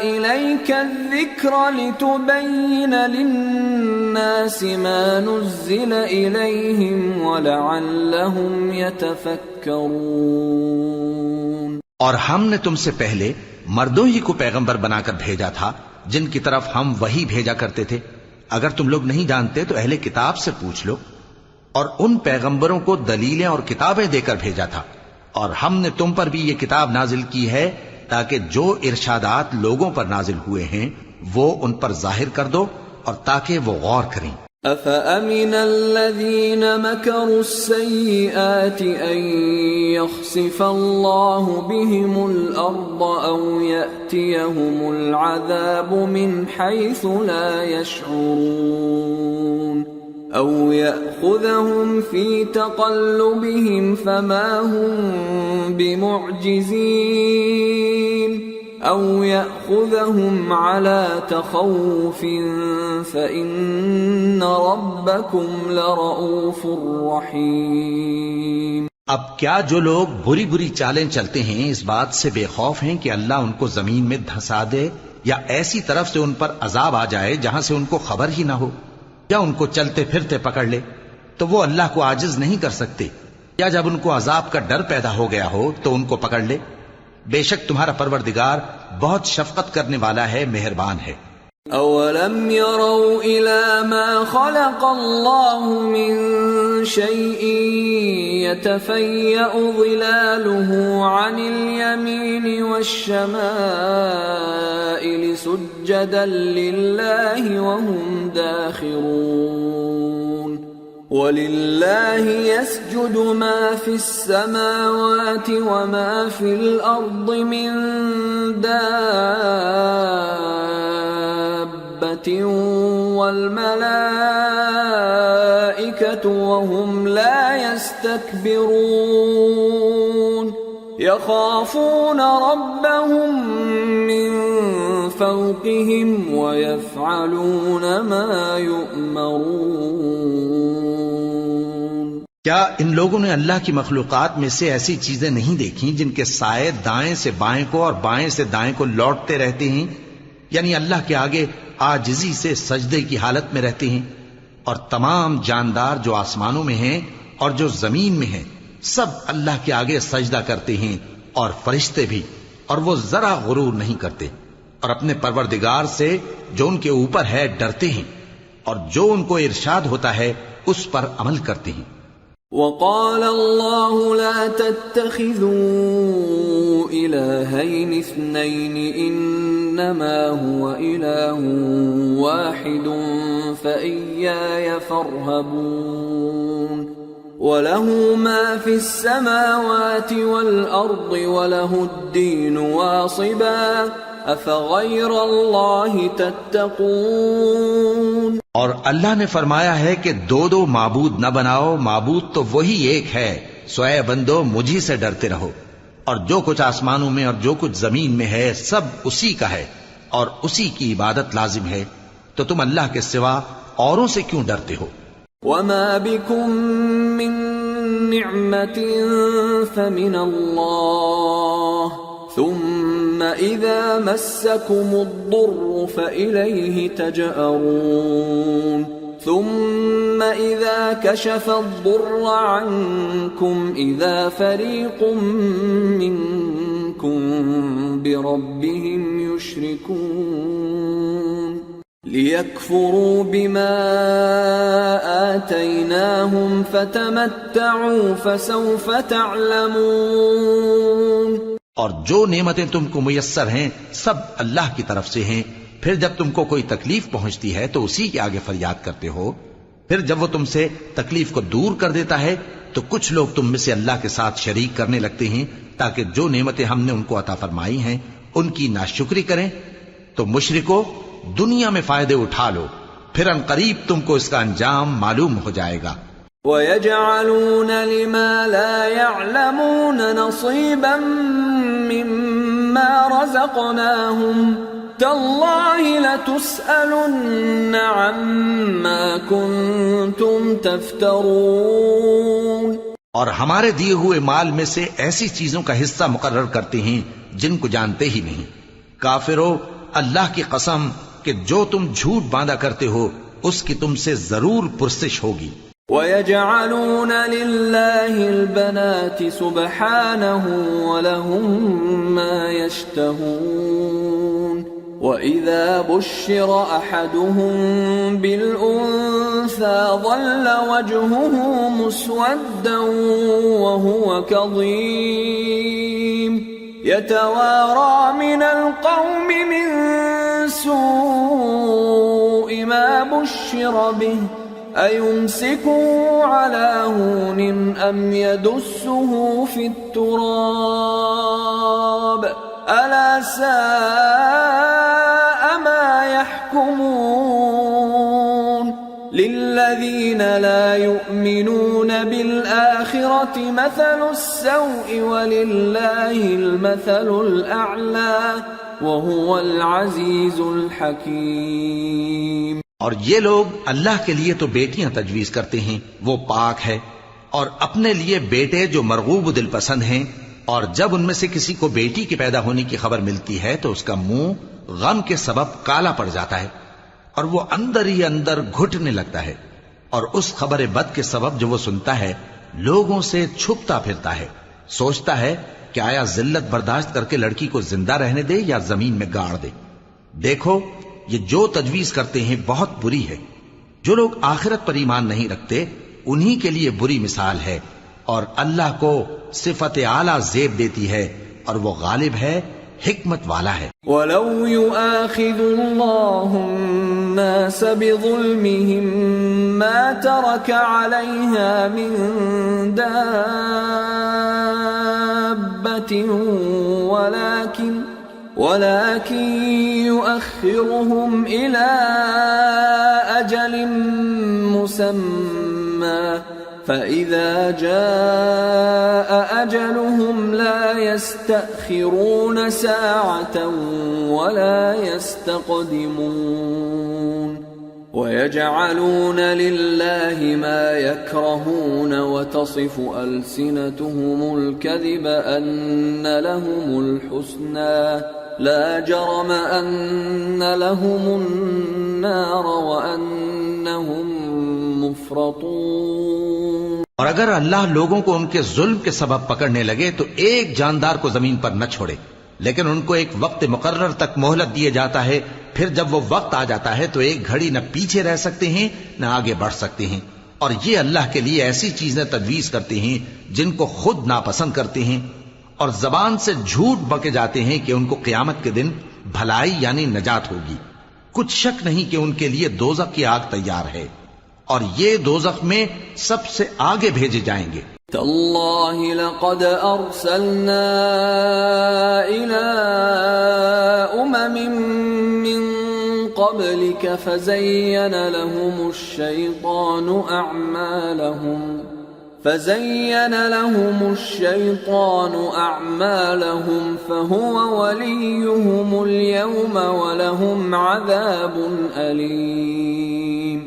إِلَيْكَ الذِّكْرَ لِتُبَيِّنَ لِلنَّاسِ مَا نُزِّلَ إِلَيْهِمْ وَلَعَلَّهُمْ يَتَفَكَّرُونَ. اور ہم نے تم سے پہلے مردوں ہی کو پیغمبر بنا کر بھیجا تھا جن کی طرف ہم وحی بھیجا کرتے تھے. اگر تم لوگ نہیں جانتے تو اہل کتاب سے پوچھ لو. اور ان پیغمبروں کو دلیلیں اور کتابیں دے کر بھیجا تھا. اور ہم نے تم پر بھی یہ کتاب نازل کی ہے تاکہ جو ارشادات لوگوں پر نازل ہوئے ہیں وہ ان پر ظاہر کر دو اور تاکہ وہ غور کریں. أَفَأَمِنَ الَّذِينَ مَكَرُوا السَّيِّئَاتِ أَن يَخْسِفَ اللَّهُ بِهِمُ الْأَرْضَ أَوْ يَأْتِيَهُمُ الْعَذَابُ مِنْ حَيْثُ لَا يَشْعُرُونَ أَوْ يَأْخُذَهُمْ فِي تَقَلُّبِهِمْ فَمَا هُمْ بِمُعْجِزِينَ أَوْ يَأْخُذَهُمْ عَلَى تَخَوُّفٍ فَإِنَّ رَبَّكُمْ لَرَءُوفٌ رَحِيمٌ. اب کیا جو لوگ بری بری چالیں چلتے ہیں اس بات سے بے خوف ہیں کہ اللہ ان کو زمین میں دھسا دے یا ایسی طرف سے ان پر عذاب آ جائے جہاں سے ان کو خبر ہی نہ ہو، یا ان کو چلتے پھرتے پکڑ لے، تو وہ اللہ کو عاجز نہیں کر سکتے، یا جب ان کو عذاب کا ڈر پیدا ہو گیا ہو تو ان کو پکڑ لے. بے شک تمہارا پروردگار بہت شفقت کرنے والا ہے، مہربان ہے. أَوَلَمْ يَرَوْا إِلَى مَا خَلَقَ اللَّهُ مِن شَيْءٍ يَتَفَيَّأُ ظِلَالُهُ عَنِ الْيَمِينِ وَالشَّمَائِلِ سُجَّدًا لِلَّهِ وَهُمْ دَاخِرُونَ. وَلِلَّهِ يَسْجُدُ مَا فِي السَّمَاوَاتِ وَمَا فِي الْأَرْضِ مِن دَابَّةٍ وَالْمَلَائِكَةُ وَهُمْ لَا يَسْتَكْبِرُونَ يَخَافُونَ رَبَّهُم مِّن فَوْقِهِمْ وَيَفْعَلُونَ مَا يُؤْمَرُونَ. کیا ان لوگوں نے اللہ کی مخلوقات میں سے ایسی چیزیں نہیں دیکھی جن کے سائے دائیں سے بائیں کو اور بائیں سے دائیں کو لوٹتے رہتے ہیں، یعنی اللہ کے آگے عاجزی سے سجدے کی حالت میں رہتے ہیں؟ اور تمام جاندار جو آسمانوں میں ہیں اور جو زمین میں ہیں سب اللہ کے آگے سجدہ کرتے ہیں اور فرشتے بھی، اور وہ ذرا غرور نہیں کرتے، اور اپنے پروردگار سے جو ان کے اوپر ہے ڈرتے ہیں، اور جو ان کو ارشاد ہوتا ہے اس پر عمل کرتے ہیں۔ وقال الله لا تتخذوا إلهين اثنين إنما هو إله واحد فإياي فارهبون وله ما في السماوات والأرض وله الدين واصبا أفغير الله تتقون۔ اور اللہ نے فرمایا ہے کہ دو دو معبود نہ بناؤ، معبود تو وہی ایک ہے، سو اے بندو مجھی سے ڈرتے رہو، اور جو کچھ آسمانوں میں اور جو کچھ زمین میں ہے سب اسی کا ہے اور اسی کی عبادت لازم ہے، تو تم اللہ کے سوا اوروں سے کیوں ڈرتے ہو؟ وما بكم من نعمة فمن الله ثم إذا مسكم الضر فإليه تجأرون ثم إذا كشف الضر عنكم إذا فريق منكم بربهم يشركون ليكفروا بما آتيناهم فتمتعوا فسوف تعلمون۔ اور جو نعمتیں تم کو میسر ہیں سب اللہ کی طرف سے ہیں، پھر جب تم کو کوئی تکلیف پہنچتی ہے تو اسی کے آگے فریاد کرتے ہو، پھر جب وہ تم سے تکلیف کو دور کر دیتا ہے تو کچھ لوگ تم میں سے اللہ کے ساتھ شریک کرنے لگتے ہیں تاکہ جو نعمتیں ہم نے ان کو عطا فرمائی ہیں ان کی ناشکری کریں۔ تو مشرکو دنیا میں فائدے اٹھا لو، پھر ان قریب تم کو اس کا انجام معلوم ہو جائے گا۔ وَيَجْعَلُونَ لِمَا لَا يَعْلَمُونَ نَصِيبًا مِّمَّا رَزَقْنَاهُمْ تَاللَّهِ لَتُسْأَلُنَّ عَمَّا كُنتُمْ تَفْتَرُونَ۔ اور ہمارے دیے ہوئے مال میں سے ایسی چیزوں کا حصہ مقرر کرتے ہیں جن کو جانتے ہی نہیں۔ کافرو، اللہ کی قسم کہ جو تم جھوٹ باندھا کرتے ہو اس کی تم سے ضرور پرسش ہوگی۔ وَيَجْعَلُونَ لِلَّهِ الْبَنَاتِ سُبْحَانَهُ وَلَهُم مَّا يَشْتَهُونَ وَإِذَا بُشِّرَ أَحَدُهُم بِالْأُنثَىٰ ظَلَّ وَجْهُهُ مُسْوَدًّا وَهُوَ كَظِيمٌ يَتَوَارَىٰ مِنَ الْقَوْمِ مِن سُوءِ مَا بُشِّرَ بِهِ أَيُمْسِكُهُ عَلَىٰ هُونٍ أَمْ يَدُسُّهُ فِي التُّرَابِ أَلَا سَاءَ مَا يَحْكُمُونَ لِلَّذِينَ لَا يُؤْمِنُونَ بِالْآخِرَةِ مَثَلُ السَّوْءِ وَلِلَّهِ الْمَثَلُ الْأَعْلَىٰ وَهُوَ الْعَزِيزُ الْحَكِيمُ۔ اور یہ لوگ اللہ کے لیے تو بیٹیاں تجویز کرتے ہیں، وہ پاک ہے، اور اپنے لیے بیٹے جو مرغوب دل پسند ہیں، اور جب ان میں سے کسی کو بیٹی کے پیدا ہونے کی خبر ملتی ہے تو اس کا منہ غم کے سبب کالا پڑ جاتا ہے اور وہ اندر ہی اندر گھٹنے لگتا ہے، اور اس خبر بد کے سبب جو وہ سنتا ہے لوگوں سے چھپتا پھرتا ہے، سوچتا ہے کہ آیا ذلت برداشت کر کے لڑکی کو زندہ رہنے دے یا زمین میں گاڑ دے۔ دیکھو یہ جو تجویز کرتے ہیں بہت بری ہے۔ جو لوگ آخرت پر ایمان نہیں رکھتے انہی کے لیے بری مثال ہے، اور اللہ کو صفت اعلیٰ زیب دیتی ہے اور وہ غالب ہے، حکمت والا ہے۔ وَلَوْ يُؤَاخِذُ اللَّهُ النَّاسَ بِظُلْمِهِمْ مَا تَرَكَ عَلَيْهَا مِن دَابَّةٍ ولكن يؤخرهم إلى أجل مسمى فإذا جاء أجلهم لا يستأخرون ساعة ولا يستقدمون ويجعلون لله ما يكرهون وتصف ألسنتهم الكذب أن لهم الحسنى لا جرم أن لهم النار وأنهم مفرطون۔ اور اگر اللہ لوگوں کو ان کے ظلم کے سبب پکڑنے لگے تو ایک جاندار کو زمین پر نہ چھوڑے، لیکن ان کو ایک وقت مقرر تک مہلت دیے جاتا ہے، پھر جب وہ وقت آ جاتا ہے تو ایک گھڑی نہ پیچھے رہ سکتے ہیں نہ آگے بڑھ سکتے ہیں، اور یہ اللہ کے لیے ایسی چیزیں تجویز کرتے ہیں جن کو خود ناپسند کرتے ہیں، اور زبان سے جھوٹ بکے جاتے ہیں کہ ان کو قیامت کے دن بھلائی یعنی نجات ہوگی۔ کچھ شک نہیں کہ ان کے لیے دوزخ کی آگ تیار ہے، اور یہ دوزخ میں سب سے آگے بھیجے جائیں گے۔ تاللہ لقد ارسلنا الى من قبلك فزين لهم الشيطان أعمالهم فهو وليهم اليوم ولهم عذاب أليم۔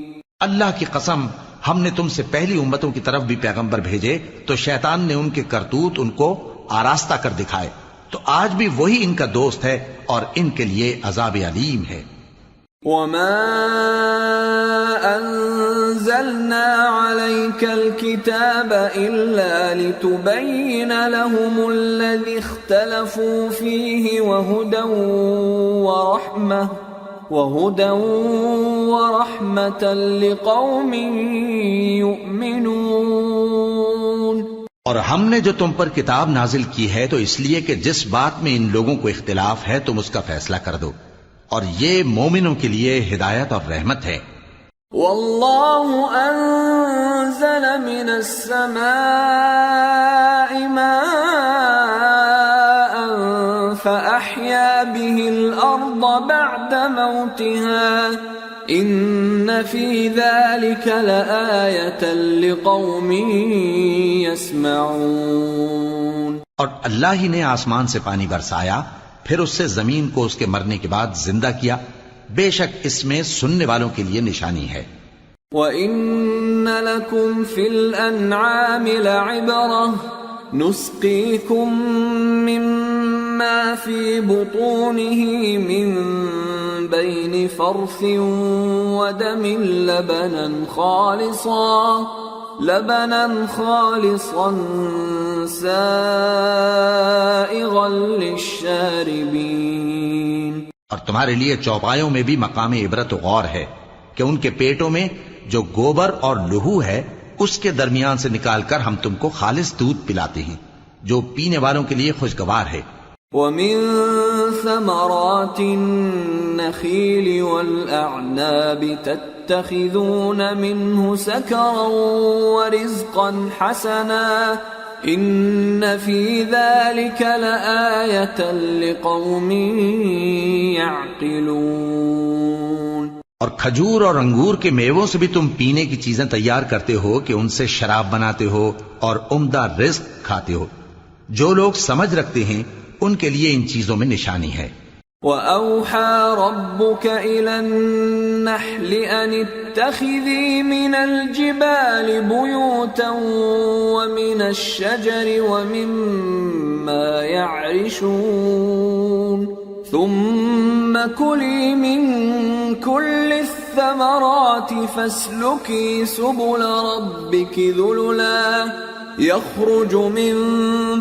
اللہ کی قسم، ہم نے تم سے پہلی امتوں کی طرف بھی پیغمبر بھیجے تو شیطان نے ان کے کرتوت ان کو آراستہ کر دکھائے، تو آج بھی وہی ان کا دوست ہے اور ان کے لیے عذاب علیم ہے۔ وما أنزلنا عليك الكتاب إلا لتبين لهم الذي اختلفوا فيه وهدى ورحمة لقوم يؤمنون۔ اور ہم نے جو تم پر کتاب نازل کی ہے تو اس لیے کہ جس بات میں ان لوگوں کو اختلاف ہے تم اس کا فیصلہ کر دو، اور یہ مومنوں کے لیے ہدایت اور رحمت ہے۔ واللہ انزل من السماء ماء فأحيا به الأرض بعد موتها ان في ذلك لآية لقوم يسمعون۔ اور اللہ ہی نے آسمان سے پانی برسایا، پھر اس سے زمین کو اس کے مرنے کے بعد زندہ کیا، بے شک اس میں سننے والوں کے لیے نشانی ہے۔ وَإِنَّ لَكُمْ فِي الْأَنْعَامِ لَعِبْرَةً نُسْقِيكُم مِّمَّا فِي بُطُونِهِ مِن بَيْنِ فَرْثٍ وَدَمٍ لبنا خالصا سائغا للشاربین۔ اور تمہارے لیے چوپایوں میں بھی مقام عبرت و غور ہے کہ ان کے پیٹوں میں جو گوبر اور لہو ہے اس کے درمیان سے نکال کر ہم تم کو خالص دودھ پلاتے ہیں جو پینے والوں کے لیے خوشگوار ہے۔ وَمِن ثَمَرَاتِ النَّخِيلِ وَالْأَعْنَابِ تَتَّخِذُونَ مِنْهُ سَكَرًا وَرِزْقًا حَسَنًا إِنَّ فِي ذَلِكَ لَآيَةً لِقَوْمٍ يَعْقِلُونَ۔ اور کھجور اور انگور کے میووں سے بھی تم پینے کی چیزیں تیار کرتے ہو کہ ان سے شراب بناتے ہو اور عمدہ رزق کھاتے ہو، جو لوگ سمجھ رکھتے ہیں ان کے لیے ان چیزوں میں نشانی ہے۔ وَأَوْحَى رَبُّكَ إِلَى النَّحْلِ أَنِ اتَّخِذِي مِنَ الْجِبَالِ بُيُوتًا وَمِنَ الشَّجَرِ وَمِمَّا يَعْرِشُونَ ثُمَّ كُلِي مِن كُلِّ الثَّمَرَاتِ فَاسْلُكِي سُبُلَ رَبِّكِ ذُلُلًا يخرج من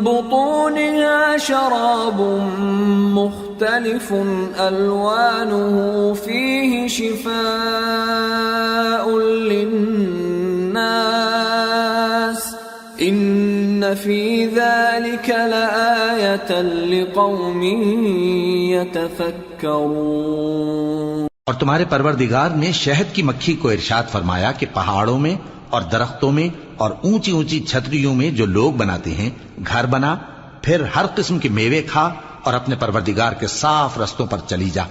بطونها شراب مختلف ألوانه فيه شفاء للناس إن في ذلك لآية لقوم يتفكرون۔ اور تمہارے پروردگار نے شہد کی مکھی کو ارشاد فرمایا کہ پہاڑوں میں اور درختوں میں اور اونچی اونچی چھتریوں میں جو لوگ بناتے ہیں گھر بنا، پھر ہر قسم کے میوے کھا اور اپنے پروردگار کے صاف رستوں پر چلی جا۔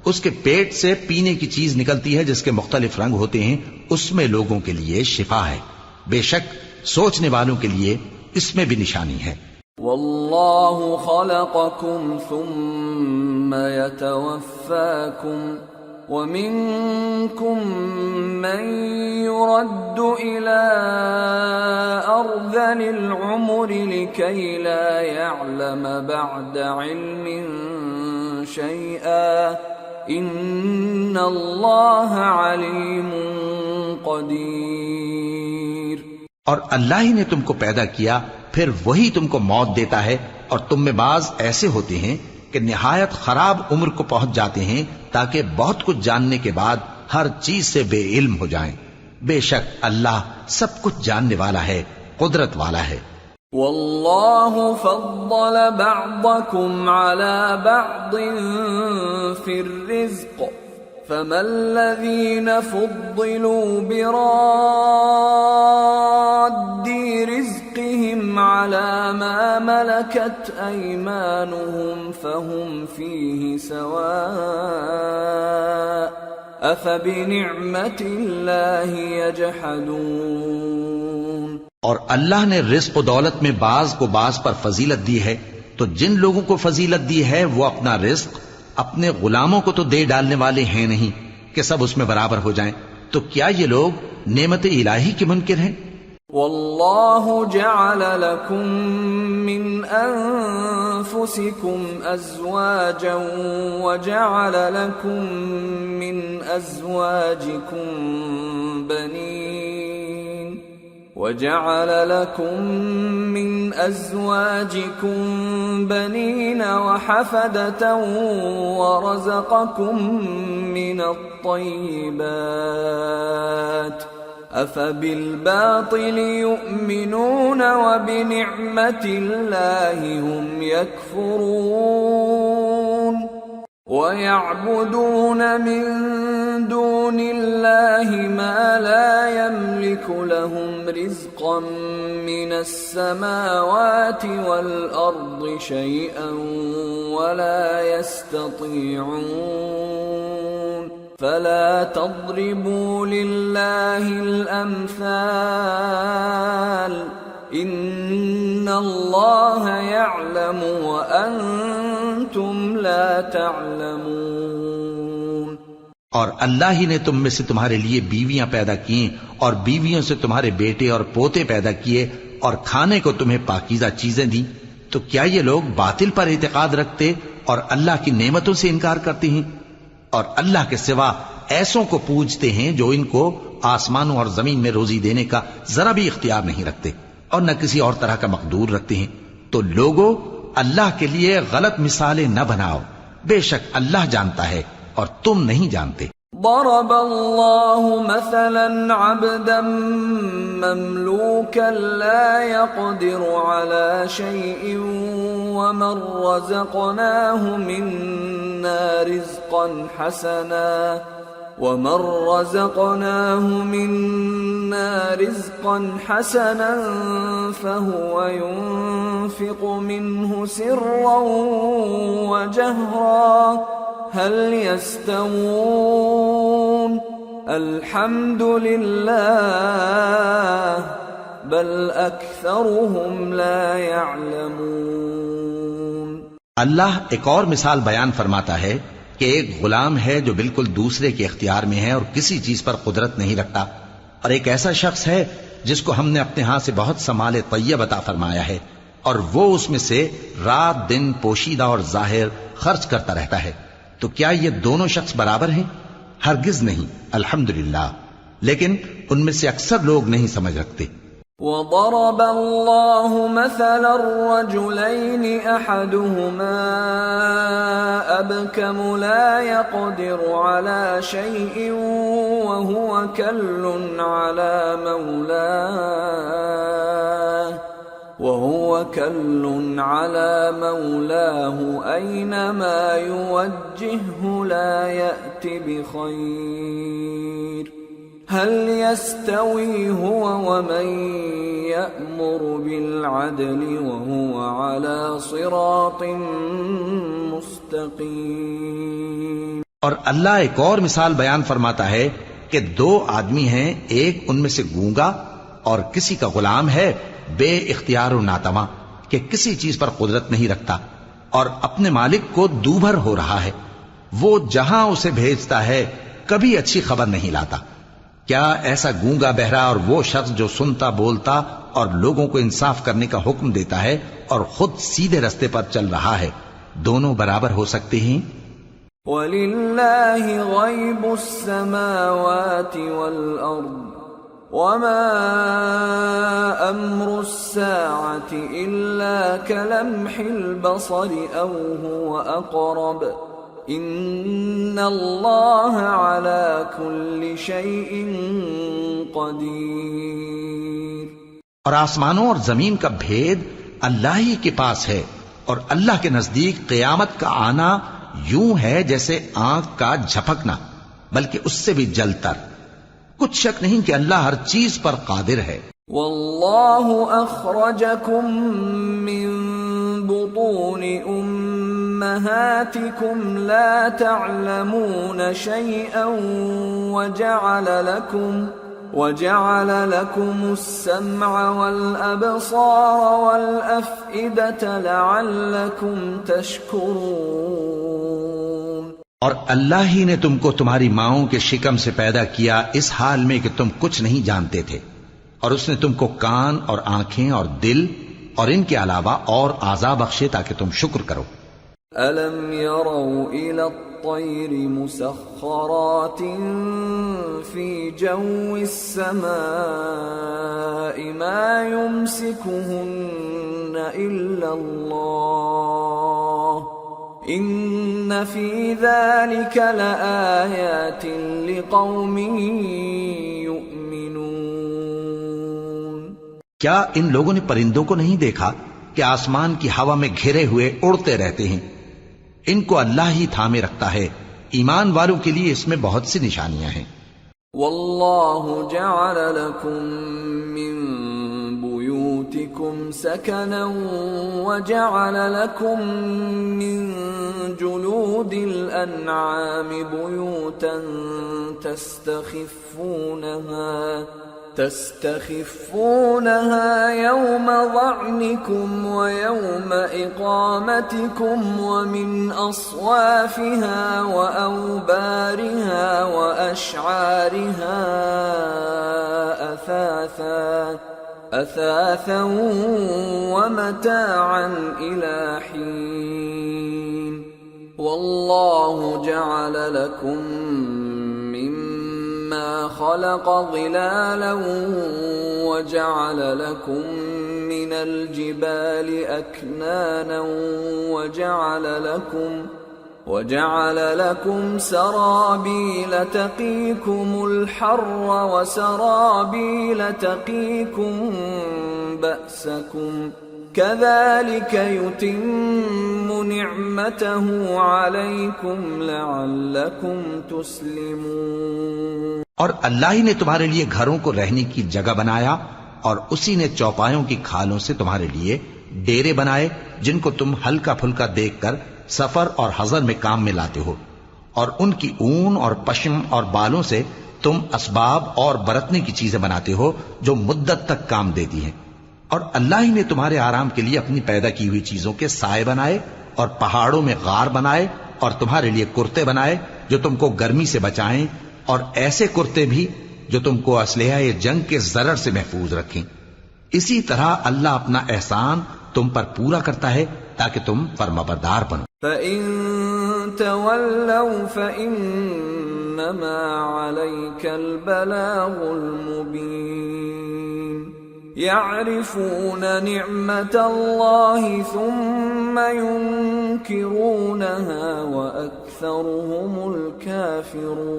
اس کے پیٹ سے پینے کی چیز نکلتی ہے جس کے مختلف رنگ ہوتے ہیں، اس میں لوگوں کے لیے شفا ہے، بے شک سوچنے والوں کے لیے اس میں بھی نشانی ہے۔ واللہ خلقکم ثم یتوفاکم وَمِنكُم مَّن يُرَدُّ إِلَىٰ أَرْذَلِ الْعُمُرِ لِكَيْ لَا يَعْلَمَ بَعْدَ عِلْمٍ شَيْئًا إِنَّ اللَّهَ عَلِيمٌ قَدِيرٌ۔ اور اللہ ہی نے تم کو پیدا کیا، پھر وہی تم کو موت دیتا ہے، اور تم میں بعض ایسے ہوتے ہیں کہ نہایت خراب عمر کو پہنچ جاتے ہیں تاکہ بہت کچھ جاننے کے بعد ہر چیز سے بے علم ہو جائیں۔ بے شک اللہ سب کچھ جاننے والا ہے، قدرت والا ہے۔ واللہ فضل بعضکم علی بعض فی الرزق فما الذین فضلوا براد رزقهم على ما ملكت أيمانهم فهم فيه سواء أفبنعمة الله يجحدون۔ اور اللہ نے رزق و دولت میں بعض کو بعض پر فضیلت دی ہے، تو جن لوگوں کو فضیلت دی ہے وہ اپنا رزق اپنے غلاموں کو تو دے ڈالنے والے ہیں نہیں کہ سب اس میں برابر ہو جائیں، تو کیا یہ لوگ نعمت الہی کے منکر ہیں؟ واللہ جعل لکم من انفسکم ازواجا وجعل لکم من ازواجکم بنین وجعل لكم من أزواجكم بنين وحفدة ورزقكم من الطيبات أفبالباطل يؤمنون وبنعمة الله هم يكفرون ويعبدون من دون الله ما لا يملك لهم رزقا من السماوات والأرض شيئا ولا يستطيعون فلا تضربوا لله الأمثال ان اللہ یعلم وانتم لا تعلمون۔ اور اللہ ہی نے تم میں سے تمہارے لیے بیویاں پیدا کی اور بیویوں سے تمہارے بیٹے اور پوتے پیدا کیے اور کھانے کو تمہیں پاکیزہ چیزیں دی، تو کیا یہ لوگ باطل پر اعتقاد رکھتے اور اللہ کی نعمتوں سے انکار کرتے ہیں؟ اور اللہ کے سوا ایسوں کو پوجتے ہیں جو ان کو آسمانوں اور زمین میں روزی دینے کا ذرا بھی اختیار نہیں رکھتے اور نہ کسی اور طرح کا مقدور رکھتے ہیں۔ تو لوگو اللہ کے لیے غلط مثالیں نہ بناؤ، بے شک اللہ جانتا ہے اور تم نہیں جانتے۔ ضرب اللہ مثلا عبدا مملوكا لا يقدر على شيء ومن رزقناه منا رزقا حسنا فهو ينفق منه سرا وجهرا هل يستوون الحمد لله بل اکثرهم لا يعلمون۔ اللہ ایک اور مثال بیان فرماتا ہے کہ ایک غلام ہے جو بالکل دوسرے کے اختیار میں ہے اور کسی چیز پر قدرت نہیں رکھتا، اور ایک ایسا شخص ہے جس کو ہم نے اپنے ہاں سے بہت سا مال طیب عطا فرمایا ہے اور وہ اس میں سے رات دن پوشیدہ اور ظاہر خرچ کرتا رہتا ہے، تو کیا یہ دونوں شخص برابر ہیں؟ ہرگز نہیں، الحمدللہ، لیکن ان میں سے اکثر لوگ نہیں سمجھ رکھتے۔ وضرب اللہ مثلا الرجلین احدهما ابکم لا يقدر على شيء وهو كل على مولاه أينما يوجهه لا يأت بخير هل يستوي هو ومن يأمر بالعدل وهو على صراط مستقيم۔ اور اللہ ایک اور مثال بیان فرماتا ہے کہ دو آدمی ہیں، ایک ان میں سے گونگا اور کسی کا غلام ہے بے اختیار و ناتواں کہ کسی چیز پر قدرت نہیں رکھتا اور اپنے مالک کو دوبھر ہو رہا ہے، وہ جہاں اسے بھیجتا ہے کبھی اچھی خبر نہیں لاتا۔ کیا ایسا گونگا بہرا اور وہ شخص جو سنتا بولتا اور لوگوں کو انصاف کرنے کا حکم دیتا ہے اور خود سیدھے رستے پر چل رہا ہے، دونوں برابر ہو سکتے ہیں؟ وَلِلَّهِ غَيْبُ السَّمَاوَاتِ وَالْأَرْضِ وما أمر الساعة إلا كلمح البصر أو هو أقرب إن الله على كل شيء قدير۔ اور آسمانوں اور زمین کا بھید اللہ ہی کے پاس ہے، اور اللہ کے نزدیک قیامت کا آنا یوں ہے جیسے آنکھ کا جھپکنا، بلکہ اس سے بھی جل تر۔ کچھ شک نہیں کہ اللہ ہر چیز پر قادر ہے۔ واللہ اخرجکم من بطون امہاتکم لا تعلمون شیئا وجعل لكم السمع والأبصار والأفئدة لعلكم تشکرون۔ اور اللہ ہی نے تم کو تمہاری ماؤں کے شکم سے پیدا کیا اس حال میں کہ تم کچھ نہیں جانتے تھے، اور اس نے تم کو کان اور آنکھیں اور دل اور ان کے علاوہ اور اعضاء بخشے تاکہ تم شکر کرو۔ أَلَمْ يَرَوْا إِلَى الطَّيْرِ مُسَخَّرَاتٍ فِي جَوِّ السَّمَاءِ مَا يُمْسِكُهُنَّ إِلَّا اللَّهُ إِنَّ فِي ذَلِكَ لَآيَاتٍ لِقَوْمٍ يُؤْمِنُونَ۔ کیا ان لوگوں نے پرندوں کو نہیں دیکھا کہ آسمان کی ہوا میں گھرے ہوئے اڑتے رہتے ہیں؟ ان کو اللہ ہی تھامے رکھتا ہے، ایمان والوں کے لیے اس میں بہت سی نشانیاں ہیں۔ واللہ جعل لکم من بیوتکم سکنا وجعل لکم من جلود الانعام بیوتا تستخفونها يوم ظعنكم ويوم إقامتكم ومن أصوافها وأوبارها وأشعارها أثاثا ومتاعا إلى حين والله جعل لكم مما خلق ظلالا وجعل لكم من الجبال أكنانا وجعل لكم سرابيل تقيكم الحر وسرابيل تقيكم بأسكم كذلك يتم نعمته عليكم لعلكم تسلمون۔ اور اللہ ہی نے تمہارے لیے گھروں کو رہنے کی جگہ بنایا، اور اسی نے چوپایوں کی کھالوں سے تمہارے لیے ڈیرے بنائے جن کو تم ہلکا پھلکا دیکھ کر سفر اور حضر میں کام میں لاتے ہو، اور ان کی اون اور پشم اور بالوں سے تم اسباب اور برتنے کی چیزیں بناتے ہو جو مدت تک کام دیتی ہیں۔ اور اللہ ہی نے تمہارے آرام کے لیے اپنی پیدا کی ہوئی چیزوں کے سائے بنائے، اور پہاڑوں میں غار بنائے، اور تمہارے لیے کرتے بنائے جو تم کو گرمی سے بچائیں، اور ایسے کرتے بھی جو تم کو اسلحہ جنگ کے ضرر سے محفوظ رکھیں۔ اسی طرح اللہ اپنا احسان تم پر پورا کرتا ہے تاکہ تم فرمانبردار بنو۔ فَإِن تَوَلَّوْا فَإِنَّمَا عَلَيْكَ الْبَلَاغُ الْمُبِينُ يَعْرِفُونَ نِعْمَةَ اللَّهِ ثُمَّ يُنْكِرُونَهَا وَأَكْثَرُهُمُ الْكَافِرُونَ۔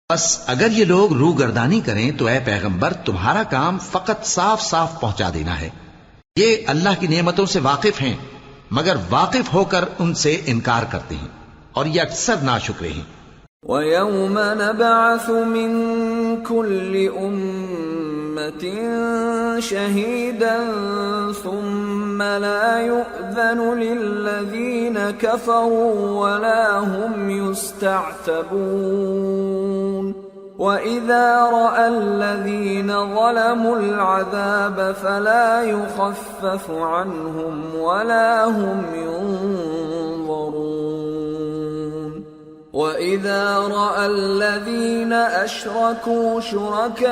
بس اگر یہ لوگ روگردانی کریں تو اے پیغمبر تمہارا کام فقط صاف صاف پہنچا دینا ہے۔ یہ اللہ کی نعمتوں سے واقف ہیں مگر واقف ہو کر ان سے انکار کرتے ہیں، اور یہ اکثر ناشکرے ہیں۔ وَيَوْمَ نَبْعَثُ مِن كُلِّ أُمَّةٍ شَهِيدًا ثُمَّ لَا يُؤْذَنُ لِلَّذِينَ كَفَرُوا وَلَا هُمْ يُسْتَعْتَبُونَ وَإِذَا رَأَى الَّذِينَ ظَلَمُوا الْعَذَابَ فَلَا يُخَفَّفُ عَنْهُمْ وَلَا هُمْ يُنظَرُونَ وَإِذَا رَأَى الَّذِينَ أَشْرَكُوا شُرَكَاءَهُمْ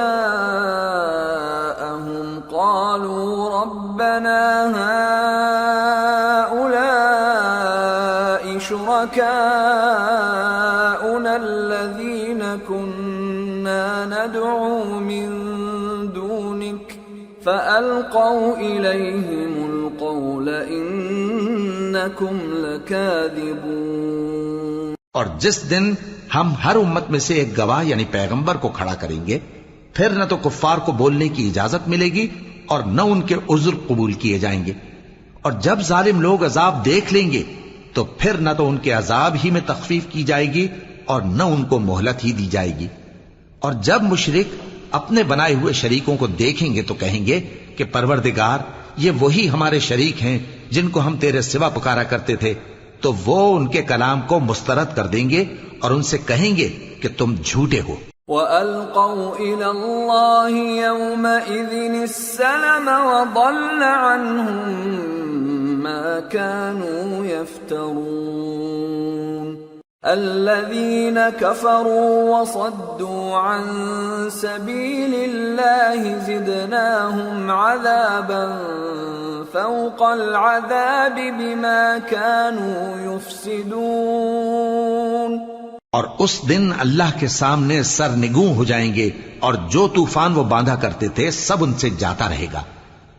قَالُوا رَبَّنَا هَؤُلَاءِ شُرَكَاؤُنَا الَّذِينَ كُنَّا ما ندعو من دونك فألقوا إليهم القول إنكم لكاذبون۔ اور جس دن ہم ہر امت میں سے ایک گواہ یعنی پیغمبر کو کھڑا کریں گے، پھر نہ تو کفار کو بولنے کی اجازت ملے گی اور نہ ان کے عذر قبول کیے جائیں گے، اور جب ظالم لوگ عذاب دیکھ لیں گے تو پھر نہ تو ان کے عذاب ہی میں تخفیف کی جائے گی اور نہ ان کو مہلت ہی دی جائے گی۔ اور جب مشرک اپنے بنائے ہوئے شریکوں کو دیکھیں گے تو کہیں گے کہ پروردگار، یہ وہی ہمارے شریک ہیں جن کو ہم تیرے سوا پکارا کرتے تھے، تو وہ ان کے کلام کو مسترد کر دیں گے اور ان سے کہیں گے کہ تم جھوٹے ہو۔ وَأَلْقَوْا إِلَى اللَّهِ يَوْمَئِذٍ السَّلَمَ وَضَلَّ عَنْهُمْ مَا كَانُوا يَفْتَرُونَ۔ الَّذِينَ كَفَرُوا وَصَدُّوا عَن سَبِيلِ اللَّهِ زِدْنَاهُمْ عَذَابًا فَوْقَ الْعَذَابِ بِمَا كَانُوا يُفْسِدُونَ۔ اور اس دن اللہ کے سامنے سرنگوں ہو جائیں گے، اور جو طوفان وہ باندھا کرتے تھے سب ان سے جاتا رہے گا۔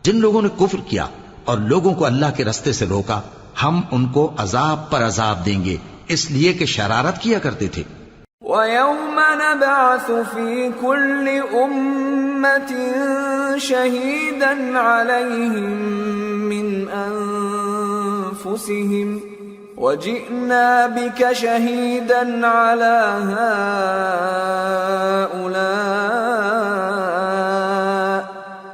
جن لوگوں نے کفر کیا اور لوگوں کو اللہ کے رستے سے روکا، ہم ان کو عذاب پر عذاب دیں گے، اس لیے کہ شرارت کیا کرتے تھے۔ وَيَوْمَ نَبْعَثُ فِي كُلِّ أُمَّةٍ شَهِيدًا عَلَيْهِمْ مِنْ أَنفُسِهِمْ وَجِئْنَا بِكَ شَهِيدًا عَلَى هَؤُلَاءِ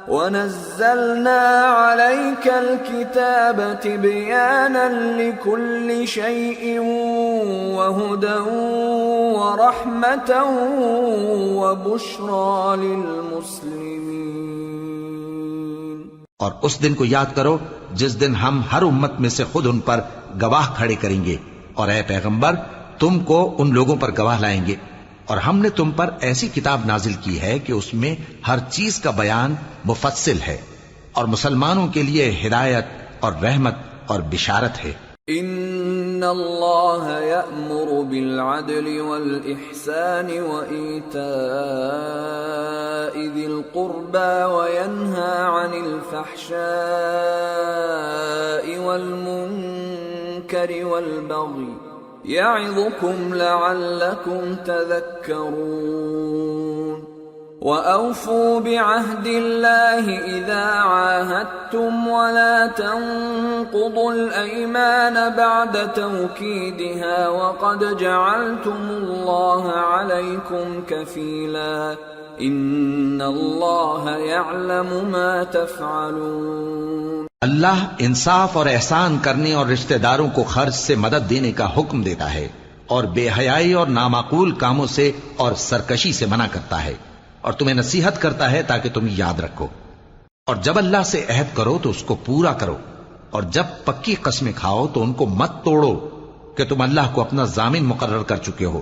وَنَزَّلْنَا عَلَيْكَ الْكِتَابَ تِبْيَانًا لِكُلِّ شَيْءٍ وَهُدًى وَرَحْمَةً وَبُشْرَى لِلْمُسْلِمِينَ۔ اور اس دن کو یاد کرو جس دن ہم ہر امت میں سے خود ان پر گواہ کھڑے کریں گے، اور اے پیغمبر تم کو ان لوگوں پر گواہ لائیں گے، اور ہم نے تم پر ایسی کتاب نازل کی ہے کہ اس میں ہر چیز کا بیان مفصل ہے، اور مسلمانوں کے لیے ہدایت اور رحمت اور بشارت ہے۔ ان اللہ یأمر بالعدل والإحسان وإیتاء ذی القربى وینہى عن الفحشاء والمنکر والبغی یعظکم لعلکم تذکرون۔ وَأَوْفُوا بِعَهْدِ اللَّهِ إِذَا عَاهَدتُّمْ وَلَا تَنقُضُوا الْأَيْمَانَ بَعْدَ تَوْكِيدِهَا وَقَدْ جَعَلْتُمُ اللَّهَ عَلَيْكُمْ كَفِيلًا إِنَّ اللَّهَ يَعْلَمُ مَا تَفْعَلُونَ۔ اللہ انصاف اور احسان کرنے اور رشتہ داروں کو خرچ سے مدد دینے کا حکم دیتا ہے، اور بے حیائی اور نامعقول کاموں سے اور سرکشی سے منع کرتا ہے، اور تمہیں نصیحت کرتا ہے تاکہ تم یاد رکھو۔ اور جب اللہ سے عہد کرو تو اس کو پورا کرو، اور جب پکی قسمیں کھاؤ تو ان کو مت توڑو کہ تم اللہ کو اپنا ضامن مقرر کر چکے ہو،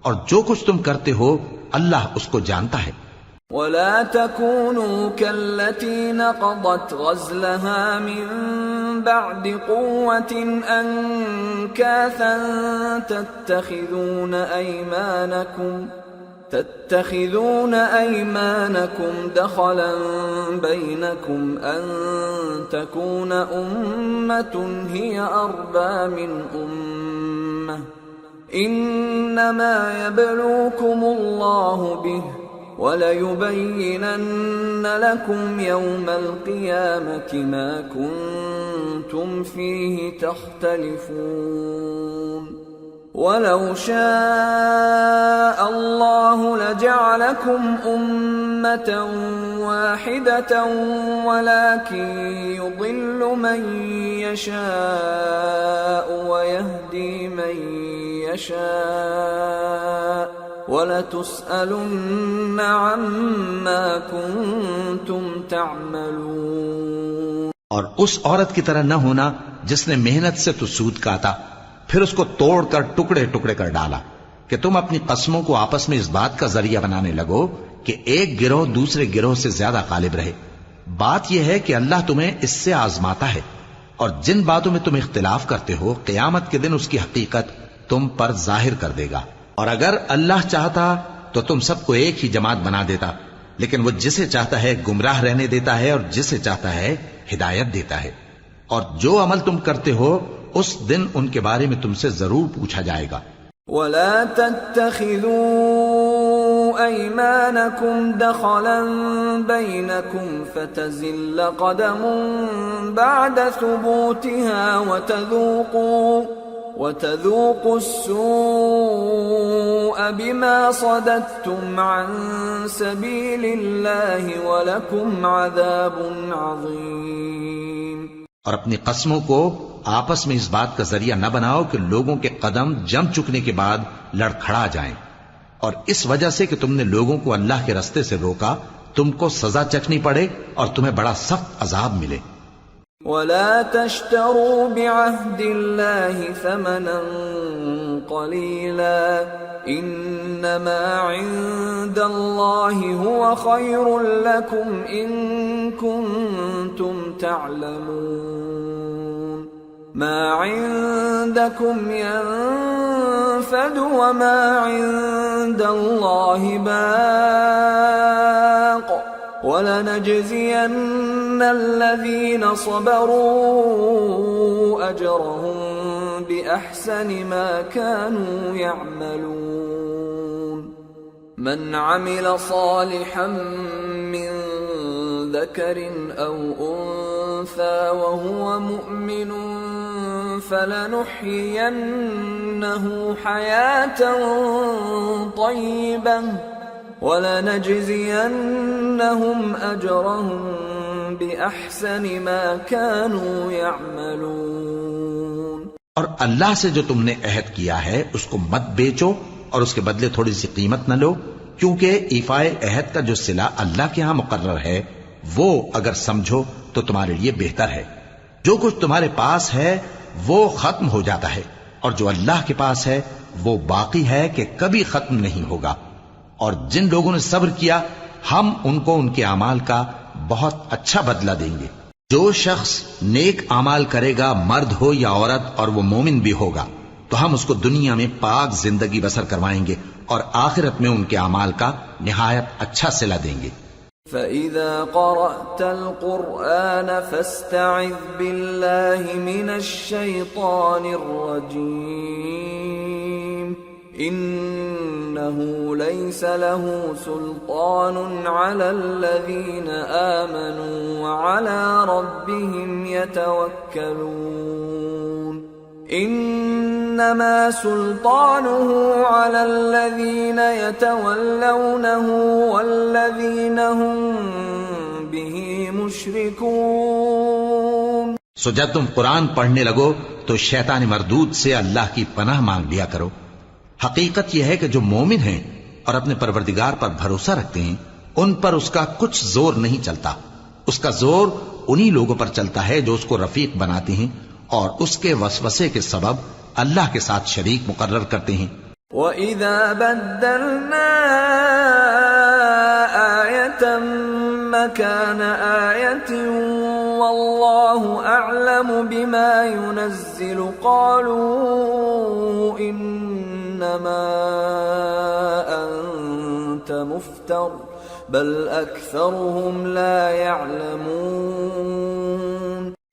اور جو کچھ تم کرتے ہو اللہ اس کو جانتا ہے۔ وَلَا تَكُونُوا كَالَّتِي نَقَضَتْ غَزْلَهَا مِن بَعْدِ قُوَّةٍ أَنكَاثًا تَتَّخِذُونَ أَيْمَانَكُمْ دَخَلًا بَيْنَكُمْ أَن تَكُونَ أُمَّةٌ هِيَ أَرْبَى مِنْ أُمَّةٍ إِنَّمَا يَبْلُوكُمُ اللَّهُ بِهِ وَلَيُبَيِّنَنَّ لَكُمْ يَوْمَ الْقِيَامَةِ مَا كُنتُمْ فِيهِ تَخْتَلِفُونَ۔ وَلَوْ شَاءَ اللَّهُ لَجَعَلَكُمْ أُمَّةً وَاحِدَةً وَلَكِنْ يُضِلُّ مَنْ يَشَاءُ وَيَهْدِي مَنْ يَشَاءُ وَلَتُسْأَلُنَّ عَمَّا كُنْتُمْ تَعْمَلُونَ۔ اور اس عورت کی طرح نہ ہونا جس نے محنت سے تو سود کاتا پھر اس کو توڑ کر ٹکڑے ٹکڑے کر ڈالا، کہ تم اپنی قسموں کو آپس میں اس بات کا ذریعہ بنانے لگو کہ ایک گروہ دوسرے گروہ سے زیادہ غالب رہے۔ بات یہ ہے کہ اللہ تمہیں اس سے آزماتا ہے، اور جن باتوں میں تم اختلاف کرتے ہو قیامت کے دن اس کی حقیقت تم پر ظاہر کر دے گا۔ اور اگر اللہ چاہتا تو تم سب کو ایک ہی جماعت بنا دیتا، لیکن وہ جسے چاہتا ہے گمراہ رہنے دیتا ہے اور جسے چاہتا ہے ہدایت دیتا ہے۔ اور جو عمل تم کرتے ہو اس دن ان کے بارے میں تم سے ضرور پوچھا جائے گا۔ ولا تتخذوا أيمانكم دخلا بينكم فتزل قدم بعد ثبوتها وتذوقوا السوء بما صددتم عن سبيل الله ولكم عذاب عظيم۔ اور اپنی قسموں کو آپس میں اس بات کا ذریعہ نہ بناؤ کہ لوگوں کے قدم جم چکنے کے بعد لڑکھڑا جائیں، اور اس وجہ سے کہ تم نے لوگوں کو اللہ کے رستے سے روکا تم کو سزا چکھنی پڑے اور تمہیں بڑا سخت عذاب ملے۔ ولا تشتروا بعهد الله ثمنا قليلا انما عند الله هو خير لكم ان كنتم تعلمون ما عندكم ينفد وما عند الله باق وَلَنَجْزِيَنَّ الَّذِينَ صَبَرُوا أَجْرَهُمْ بِأَحْسَنِ مَا كَانُوا يَعْمَلُونَ مَنْ عَمِلَ صَالِحًا مِّن ذَكَرٍ أَوْ أُنثَى وَهُوَ مُؤْمِنٌ فَلَنُحْيِيَنَّهُ حَيَاةً طَيِّبَةً وَلَنَجْزِيَنَّهُمْ أَجْرَهُمْ بِأَحْسَنِ مَا كَانُوا يَعْمَلُونَ۔ اور اللہ سے جو تم نے عہد کیا ہے اس کو مت بیچو اور اس کے بدلے تھوڑی سی قیمت نہ لو، کیونکہ ایفائے عہد کا جو صلہ اللہ کے ہاں مقرر ہے وہ اگر سمجھو تو تمہارے لیے بہتر ہے۔ جو کچھ تمہارے پاس ہے وہ ختم ہو جاتا ہے، اور جو اللہ کے پاس ہے وہ باقی ہے کہ کبھی ختم نہیں ہوگا۔ اور جن لوگوں نے صبر کیا ہم ان کو ان کے اعمال کا بہت اچھا بدلہ دیں گے۔ جو شخص نیک اعمال کرے گا مرد ہو یا عورت اور وہ مومن بھی ہوگا تو ہم اس کو دنیا میں پاک زندگی بسر کروائیں گے اور آخرت میں ان کے اعمال کا نہایت اچھا صلہ دیں گے۔ فَإِذَا قَرَأْتَ الْقُرْآنَ فَاسْتَعِذْ بِاللَّهِ مِنَ الشَّيْطَانِ الرَّجِيمِ إِنَّهُ لَيْسَ لَهُ سُلْطَانٌ عَلَى الَّذِينَ آمَنُوا وَعَلَى رَبِّهِمْ يَتَوَكَّلُونَ إِنَّمَا سُلْطَانُهُ عَلَى الَّذِينَ يَتَوَلَّوْنَهُ وَالَّذِينَ هُمْ بِهِ مُشْرِكُونَ۔ سو جب تم قرآن پڑھنے لگو تو شیطان مردود سے اللہ کی پناہ مانگ لیا کرو۔ حقیقت یہ ہے کہ جو مومن ہیں اور اپنے پروردگار پر بھروسہ رکھتے ہیں ان پر اس کا کچھ زور نہیں چلتا، اس کا زور انہی لوگوں پر چلتا ہے جو اس کو رفیق بناتے ہیں اور اس کے وسوسے کے سبب اللہ کے ساتھ شریک مقرر کرتے ہیں۔ وَإِذَا بَدَّلْنَا آيَةً مَكَانَ آيَةٍ وَاللَّهُ أَعْلَمُ بِمَا يُنَزِّلُ قَالُوا إِنَّمَا أَنْتَ مُفْتَرٍ بَلْ أَكْثَرُهُمْ لَا يَعْلَمُونَ۔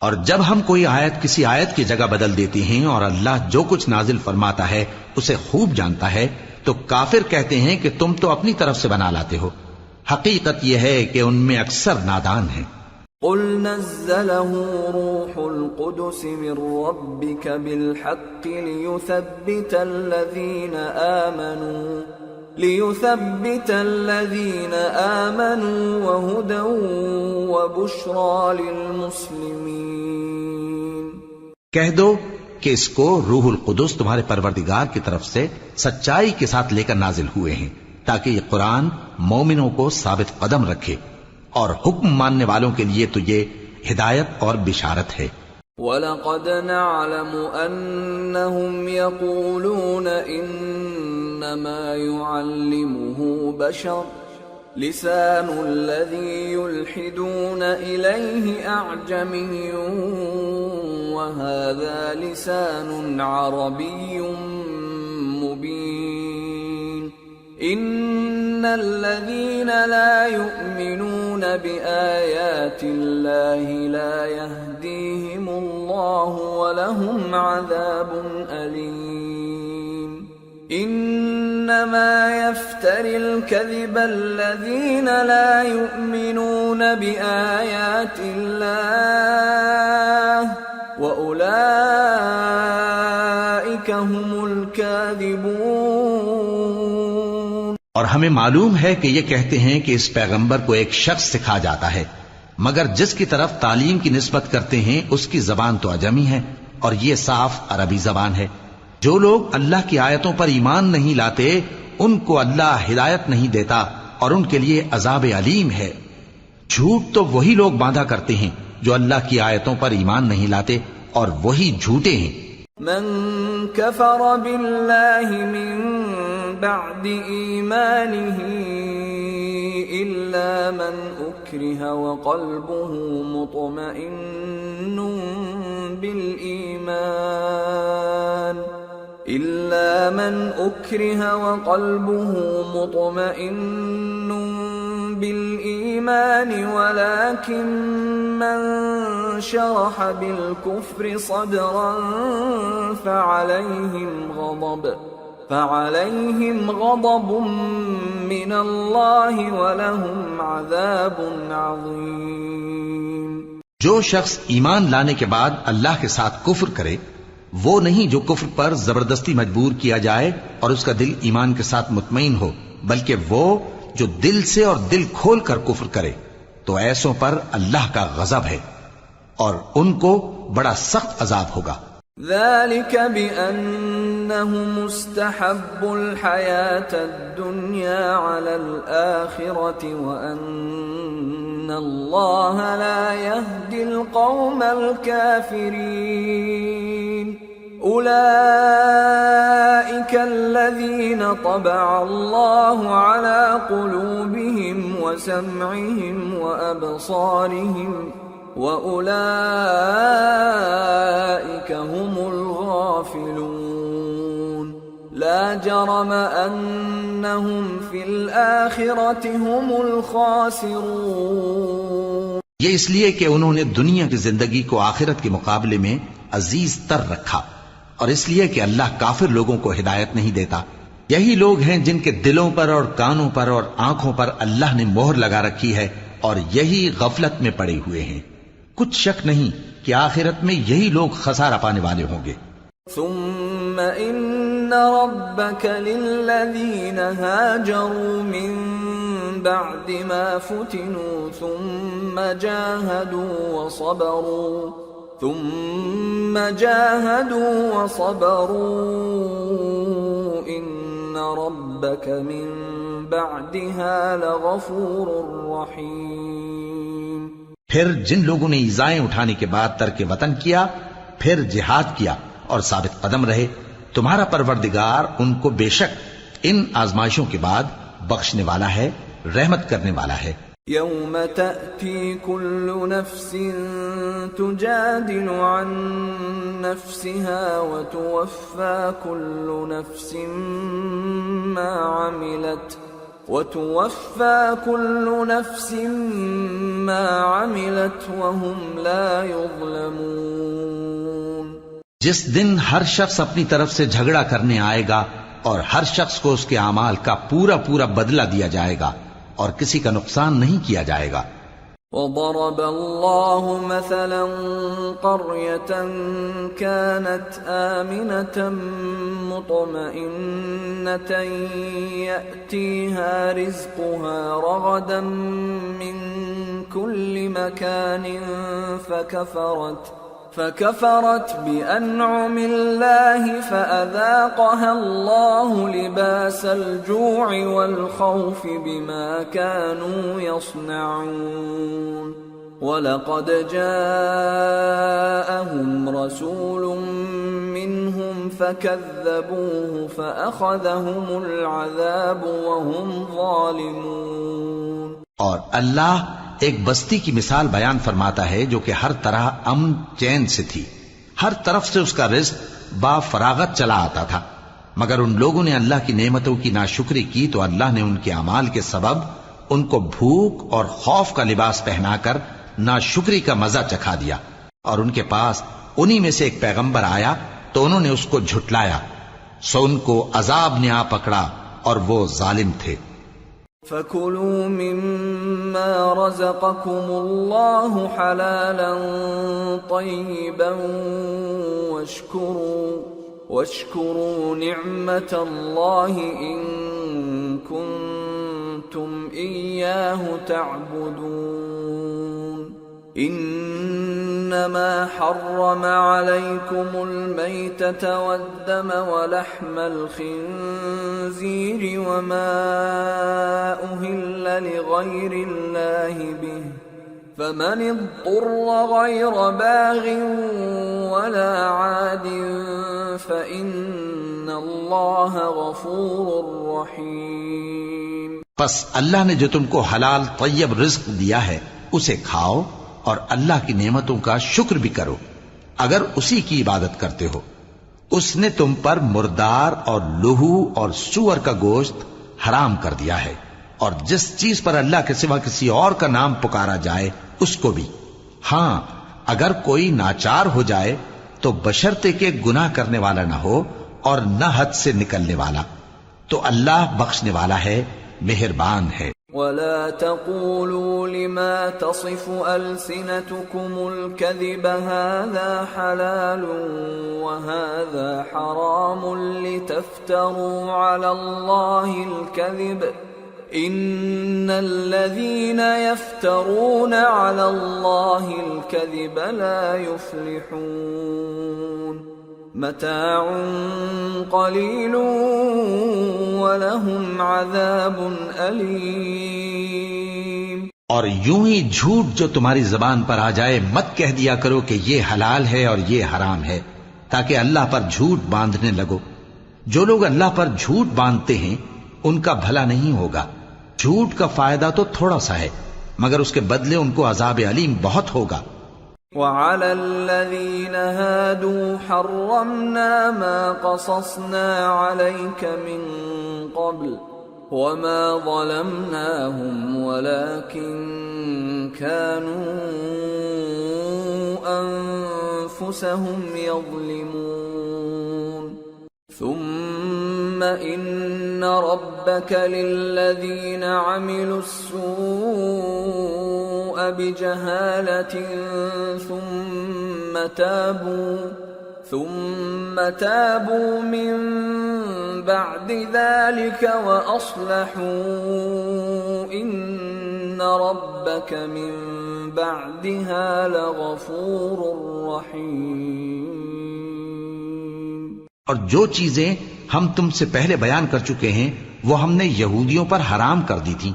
اور جب ہم کوئی آیت کسی آیت کی جگہ بدل دیتی ہیں اور اللہ جو کچھ نازل فرماتا ہے اسے خوب جانتا ہے تو کافر کہتے ہیں کہ تم تو اپنی طرف سے بنا لاتے ہو، حقیقت یہ ہے کہ ان میں اکثر نادان ہیں۔ قُلْ نَزَّلَهُ رُوحُ الْقُدُسِ مِنْ رَبِّكَ بِالْحَقِّ لِيُثَبِّتَ الَّذِينَ آمَنُوا وَهُدًى وَبُشْرَى لِلْمُسْلِمِينَ۔ کہہ دو کہ اس کو روح القدس تمہارے پروردگار کی طرف سے سچائی کے ساتھ لے کر نازل ہوئے ہیں تاکہ یہ قرآن مومنوں کو ثابت قدم رکھے، اور حکم ماننے والوں کے لیے تو یہ ہدایت اور بشارت ہے۔ وَلَقَدْ نَعْلَمُ أَنَّهُمْ يَقُولُونَ إِنَّمَا يُعَلِّمُهُ بَشَرٌ لِسَانُ الَّذِي يُلْحِدُونَ إِلَيْهِ أَعْجَمِيٌّ وَهَذَا لِسَانٌ عَرَبِيٌّ مُبِينٌ الذين لا يؤمنون بآيات الله لا يهديهم الله ولهم عذاب أليم إنما يفتري الكذب الذين لا يؤمنون بآيات الله وأولئك هم الكاذبون۔ اور ہمیں معلوم ہے کہ یہ کہتے ہیں کہ اس پیغمبر کو ایک شخص سکھا جاتا ہے، مگر جس کی طرف تعلیم کی نسبت کرتے ہیں اس کی زبان تو عجمی ہے اور یہ صاف عربی زبان ہے۔ جو لوگ اللہ کی آیتوں پر ایمان نہیں لاتے ان کو اللہ ہدایت نہیں دیتا اور ان کے لیے عذاب علیم ہے۔ جھوٹ تو وہی لوگ باندھا کرتے ہیں جو اللہ کی آیتوں پر ایمان نہیں لاتے اور وہی جھوٹے ہیں۔ من كفر بالله من بعد إيمانه إلا من أكره وقلبه مطمئن بالإيمان ولكن من شرح بالكفر صدرا فعليهم غضب من الله ولهم عذاب عظيم۔ جو شخص ایمان لانے کے بعد اللہ کے ساتھ کفر کرے وہ نہیں جو کفر پر زبردستی مجبور کیا جائے اور اس کا دل ایمان کے ساتھ مطمئن ہو، بلکہ وہ جو دل سے اور دل کھول کر کفر کرے، تو ایسوں پر اللہ کا غضب ہے اور ان کو بڑا سخت عذاب ہوگا۔ ذلك بأنهم استحبوا الحياة الدنيا على الآخرة وأن الله لا يهدي القوم الكافرين أولئك الذين طبع الله على قلوبهم وسمعهم وأبصارهم وَأُولَئِكَ هُمُ الْغَافِلُونَ لَا جَرَمَ أَنَّهُمْ فِي الْآخِرَةِ هُمُ الْخَاسِرُونَ۔ یہ اس لیے کہ انہوں نے دنیا کی زندگی کو آخرت کے مقابلے میں عزیز تر رکھا، اور اس لیے کہ اللہ کافر لوگوں کو ہدایت نہیں دیتا۔ یہی لوگ ہیں جن کے دلوں پر اور کانوں پر اور آنکھوں پر اللہ نے مہر لگا رکھی ہے، اور یہی غفلت میں پڑے ہوئے ہیں۔ کچھ شک نہیں کہ آخرت میں یہی لوگ خسارہ پانے والے ہوں گے۔ ثم ان ربك للذين هاجروا من بعد ما فتنوا ثم جاهدوا وصبروا ان ربك من بعدها لغفور رحيم۔ پھر جن لوگوں نے ایذائیں اٹھانے کے بعد ترک وطن کیا، پھر جہاد کیا اور ثابت قدم رہے، تمہارا پروردگار ان کو بے شک ان آزمائشوں کے بعد بخشنے والا ہے، رحمت کرنے والا ہے۔ یوم تأتی کل نفس تجادل عن نفسها وتوفى كل نفس ما عملت وهم لا يظلمون۔ جس دن ہر شخص اپنی طرف سے جھگڑا کرنے آئے گا اور ہر شخص کو اس کے اعمال کا پورا پورا بدلہ دیا جائے گا اور کسی کا نقصان نہیں کیا جائے گا۔ وضرب الله مثلا قرية كانت آمنة مطمئنة يأتيها رزقها رغدا من كل مكان فكفرت بأنعم الله فأذاقها الله لباس الجوع والخوف بما كانوا يصنعون وَلَقَدْ جَاءَهُمْ رَسُولٌ مِّنْهُمْ فَكَذَّبُوهُ فَأَخَذَهُمُ الْعَذَابُ وَهُمْ ظَالِمُونَ۔ اور اللہ ایک بستی کی مثال بیان فرماتا ہے جو کہ ہر طرح امن چین سے تھی، ہر طرف سے اس کا رزق با فراغت چلا آتا تھا، مگر ان لوگوں نے اللہ کی نعمتوں کی ناشکری کی تو اللہ نے ان کے اعمال کے سبب ان کو بھوک اور خوف کا لباس پہنا کر ناشکری کا مزہ چکھا دیا، اور ان کے پاس انہی میں سے ایک پیغمبر آیا تو انہوں نے اس کو جھٹلایا، سو ان کو عذاب نے آ پکڑا اور وہ ظالم تھے۔ فَكُلُوا مِمَّا رَزَقَكُمُ اللَّهُ حَلَالًا طَيِّبًا وَاشْكُرُوا نِعْمَةَ اللَّهِ إِن كُنتُمْ إِيَّاهُ تَعْبُدُونَ إِنَّمَا حَرَّمَ عَلَيْكُمُ الْمَيْتَةَ وَالدَّمَ وَلَحْمَ الْخِنزِيرِ وَمَا أُهِلَّ لِغَيْرِ اللَّهِ بِهِ فَمَنِ اضْطُرَّ غَيْرَ بَاغٍ وَلَا عَادٍ فَإِنَّ اللَّهَ غَفُورٌ رَحِيمٌ۔ پس اللہ نے جو تم کو حلال طیب رزق دیا ہے اسے کھاؤ اور اللہ کی نعمتوں کا شکر بھی کرو اگر اسی کی عبادت کرتے ہو۔ اس نے تم پر مردار اور لہو اور سور کا گوشت حرام کر دیا ہے، اور جس چیز پر اللہ کے سوا کسی اور کا نام پکارا جائے اس کو بھی۔ ہاں اگر کوئی ناچار ہو جائے تو بشرطے کہ گناہ کرنے والا نہ ہو اور نہ حد سے نکلنے والا، تو اللہ بخشنے والا ہے، مہربان ہے۔ وَلَا تَقُولُوا لِمَا تَصِفُ أَلْسِنَتُكُمُ الْكَذِبَ هَذَا حَلَالٌ وَهَذَا حَرَامٌ لِتَفْتَرُوا عَلَى اللَّهِ الْكَذِبَ إِنَّ الَّذِينَ يَفْتَرُونَ عَلَى اللَّهِ الْكَذِبَ لَا يُفْلِحُونَ متاع قلیل ولہم عذاب علیم۔ اور یوں ہی جھوٹ جو تمہاری زبان پر آ جائے مت کہہ دیا کرو کہ یہ حلال ہے اور یہ حرام ہے، تاکہ اللہ پر جھوٹ باندھنے لگو۔ جو لوگ اللہ پر جھوٹ باندھتے ہیں ان کا بھلا نہیں ہوگا۔ جھوٹ کا فائدہ تو تھوڑا سا ہے، مگر اس کے بدلے ان کو عذاب علیم بہت ہوگا۔ وَعَلَى الَّذِينَ هَادُوا حَرَّمْنَا مَا قَصَصْنَا عَلَيْكَ مِن قَبْلُ وَمَا ظَلَمْنَاهُمْ وَلَكِن كَانُوا أَنفُسَهُمْ يَظْلِمُونَ ثُمَّ إِنَّ رَبَّكَ لِلَّذِينَ عَمِلُوا السُّوءَ بِجَهَالَةٍ ثُمَّ تَابُوا مِن بَعْدِ ذَلِكَ وَأَصْلَحُوا إِنَّ رَبَّكَ مِن بَعْدِهَا لَغَفُورٌ رَّحِيمٌ۔ اور جو چیزیں ہم تم سے پہلے بیان کر چکے ہیں وہ ہم نے یہودیوں پر حرام کر دی تھی،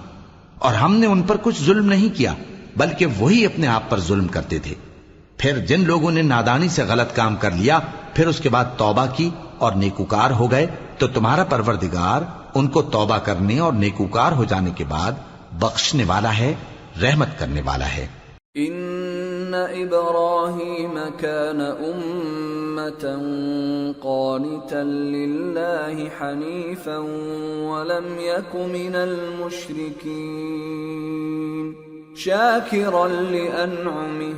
اور ہم نے ان پر کچھ ظلم نہیں کیا بلکہ وہی اپنے آپ پر ظلم کرتے تھے۔ پھر جن لوگوں نے نادانی سے غلط کام کر لیا پھر اس کے بعد توبہ کی اور نیکوکار ہو گئے تو تمہارا پروردگار ان کو توبہ کرنے اور نیکوکار ہو جانے کے بعد بخشنے والا ہے، رحمت کرنے والا ہے۔ ان ابراہیم کان امة قانتا للہ حنیفا ولم یک من المشرکین شاکرا لانعمہ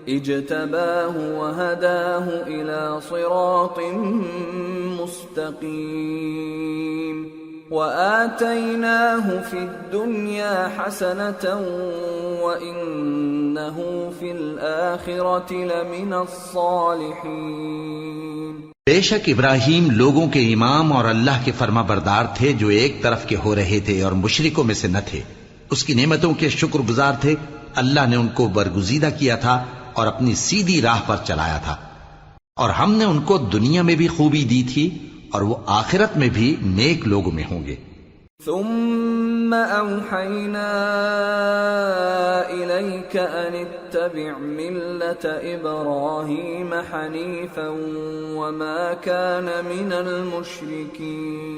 اجتباہ وہداہ الى صراط مستقیم وآتیناہ فی الدنیا حسنة وإنہ فی الآخرة لمن الصالحین۔ بے شک ابراہیم لوگوں کے امام اور اللہ کے فرما بردار تھے جو ایک طرف کے ہو رہے تھے اور مشرکوں میں سے نہ تھے۔ اس کی نعمتوں کے شکر گزار تھے۔ اللہ نے ان کو برگزیدہ کیا تھا اور اپنی سیدھی راہ پر چلایا تھا، اور ہم نے ان کو دنیا میں بھی خوبی دی تھی اور وہ آخرت میں بھی نیک لوگوں میں ہوں گے۔ ثم اوحینا الیک ان اتبع ملة ابراہیم حنیفا وما کان من المشرکین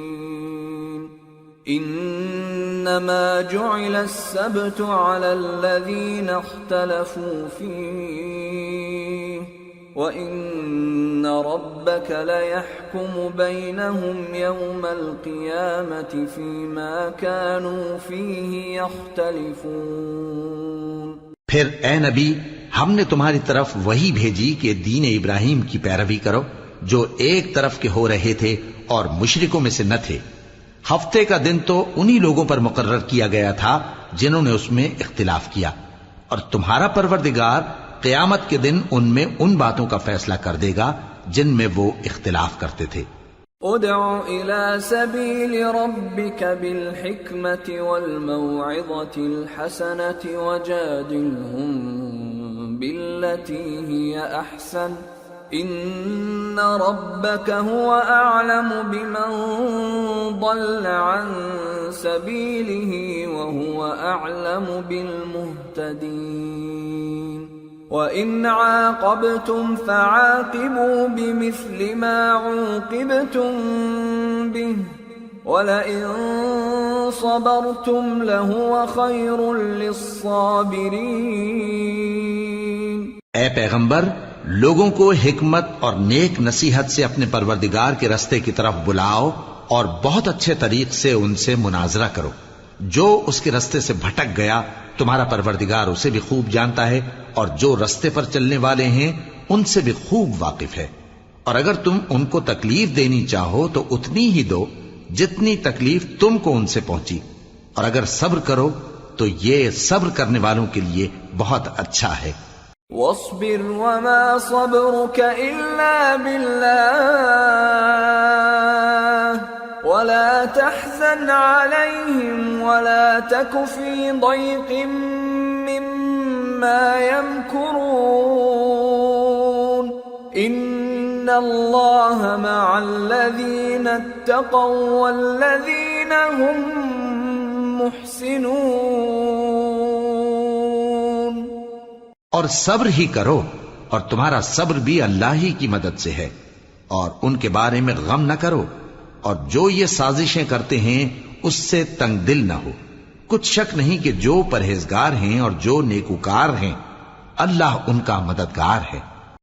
انما جعل السبت على الذین اختلفوا فیہ وَإِنَّ رَبَّكَ لَيَحْكُمُ بَيْنَهُمْ يَوْمَ الْقِيَامَةِ فِيمَا كَانُوا فِيهِ يَخْتَلِفُونَ۔ پھر اے نبی، ہم نے تمہاری طرف وہی بھیجی کہ دین ابراہیم کی پیروی کرو جو ایک طرف کے ہو رہے تھے اور مشرکوں میں سے نہ تھے۔ ہفتے کا دن تو انہی لوگوں پر مقرر کیا گیا تھا جنہوں نے اس میں اختلاف کیا، اور تمہارا پروردگار قیامت کے دن ان میں ان باتوں کا فیصلہ کر دے گا جن میں وہ اختلاف کرتے تھے۔ ادع الى سبيل ربك بالحكمة والموعظة الحسنة وجادلهم بالتي هي احسن ان ربك هو اعلم بمن ضل عن سبيله وهو اعلم بالمهتدين وَإِنْ عَاقَبْتُمْ فَعَاقِبُوا بِمِثْلِ مَا عُوقِبْتُمْ بِهِ وَلَئِنْ صَبَرْتُمْ لَهُوَ خَيْرٌ لِلصَّابِرِينَ۔ اے پیغمبر، لوگوں کو حکمت اور نیک نصیحت سے اپنے پروردگار کے رستے کی طرف بلاؤ اور بہت اچھے طریق سے ان سے مناظرہ کرو۔ جو اس کے رستے سے بھٹک گیا تمہارا پروردگار اسے بھی خوب جانتا ہے، اور جو رستے پر چلنے والے ہیں ان سے بھی خوب واقف ہے۔ اور اگر تم ان کو تکلیف دینی چاہو تو اتنی ہی دو جتنی تکلیف تم کو ان سے پہنچی، اور اگر صبر کرو تو یہ صبر کرنے والوں کے لیے بہت اچھا ہے۔ وَاصْبِرْ وَمَا صَبْرُكَ إِلَّا بِاللَّهِ وَلَا تَحْزَنْ عَلَيْهِمْ وَلَا تَكُ فِي ضَيْقٍ مِّمَّا يَمْكُرُونَ إِنَّ اللَّهَ مَعَ الَّذِينَ اتَّقَوْا وَالَّذِينَ هُمْ مُحْسِنُونَ۔ اور صبر ہی کرو، اور تمہارا صبر بھی اللہ ہی کی مدد سے ہے، اور ان کے بارے میں غم نہ کرو، اور جو یہ سازشیں کرتے ہیں اس سے تنگ دل نہ ہو۔ کچھ شک نہیں کہ جو پرہیزگار ہیں اور جو نیکوکار ہیں اللہ ان کا مددگار ہے۔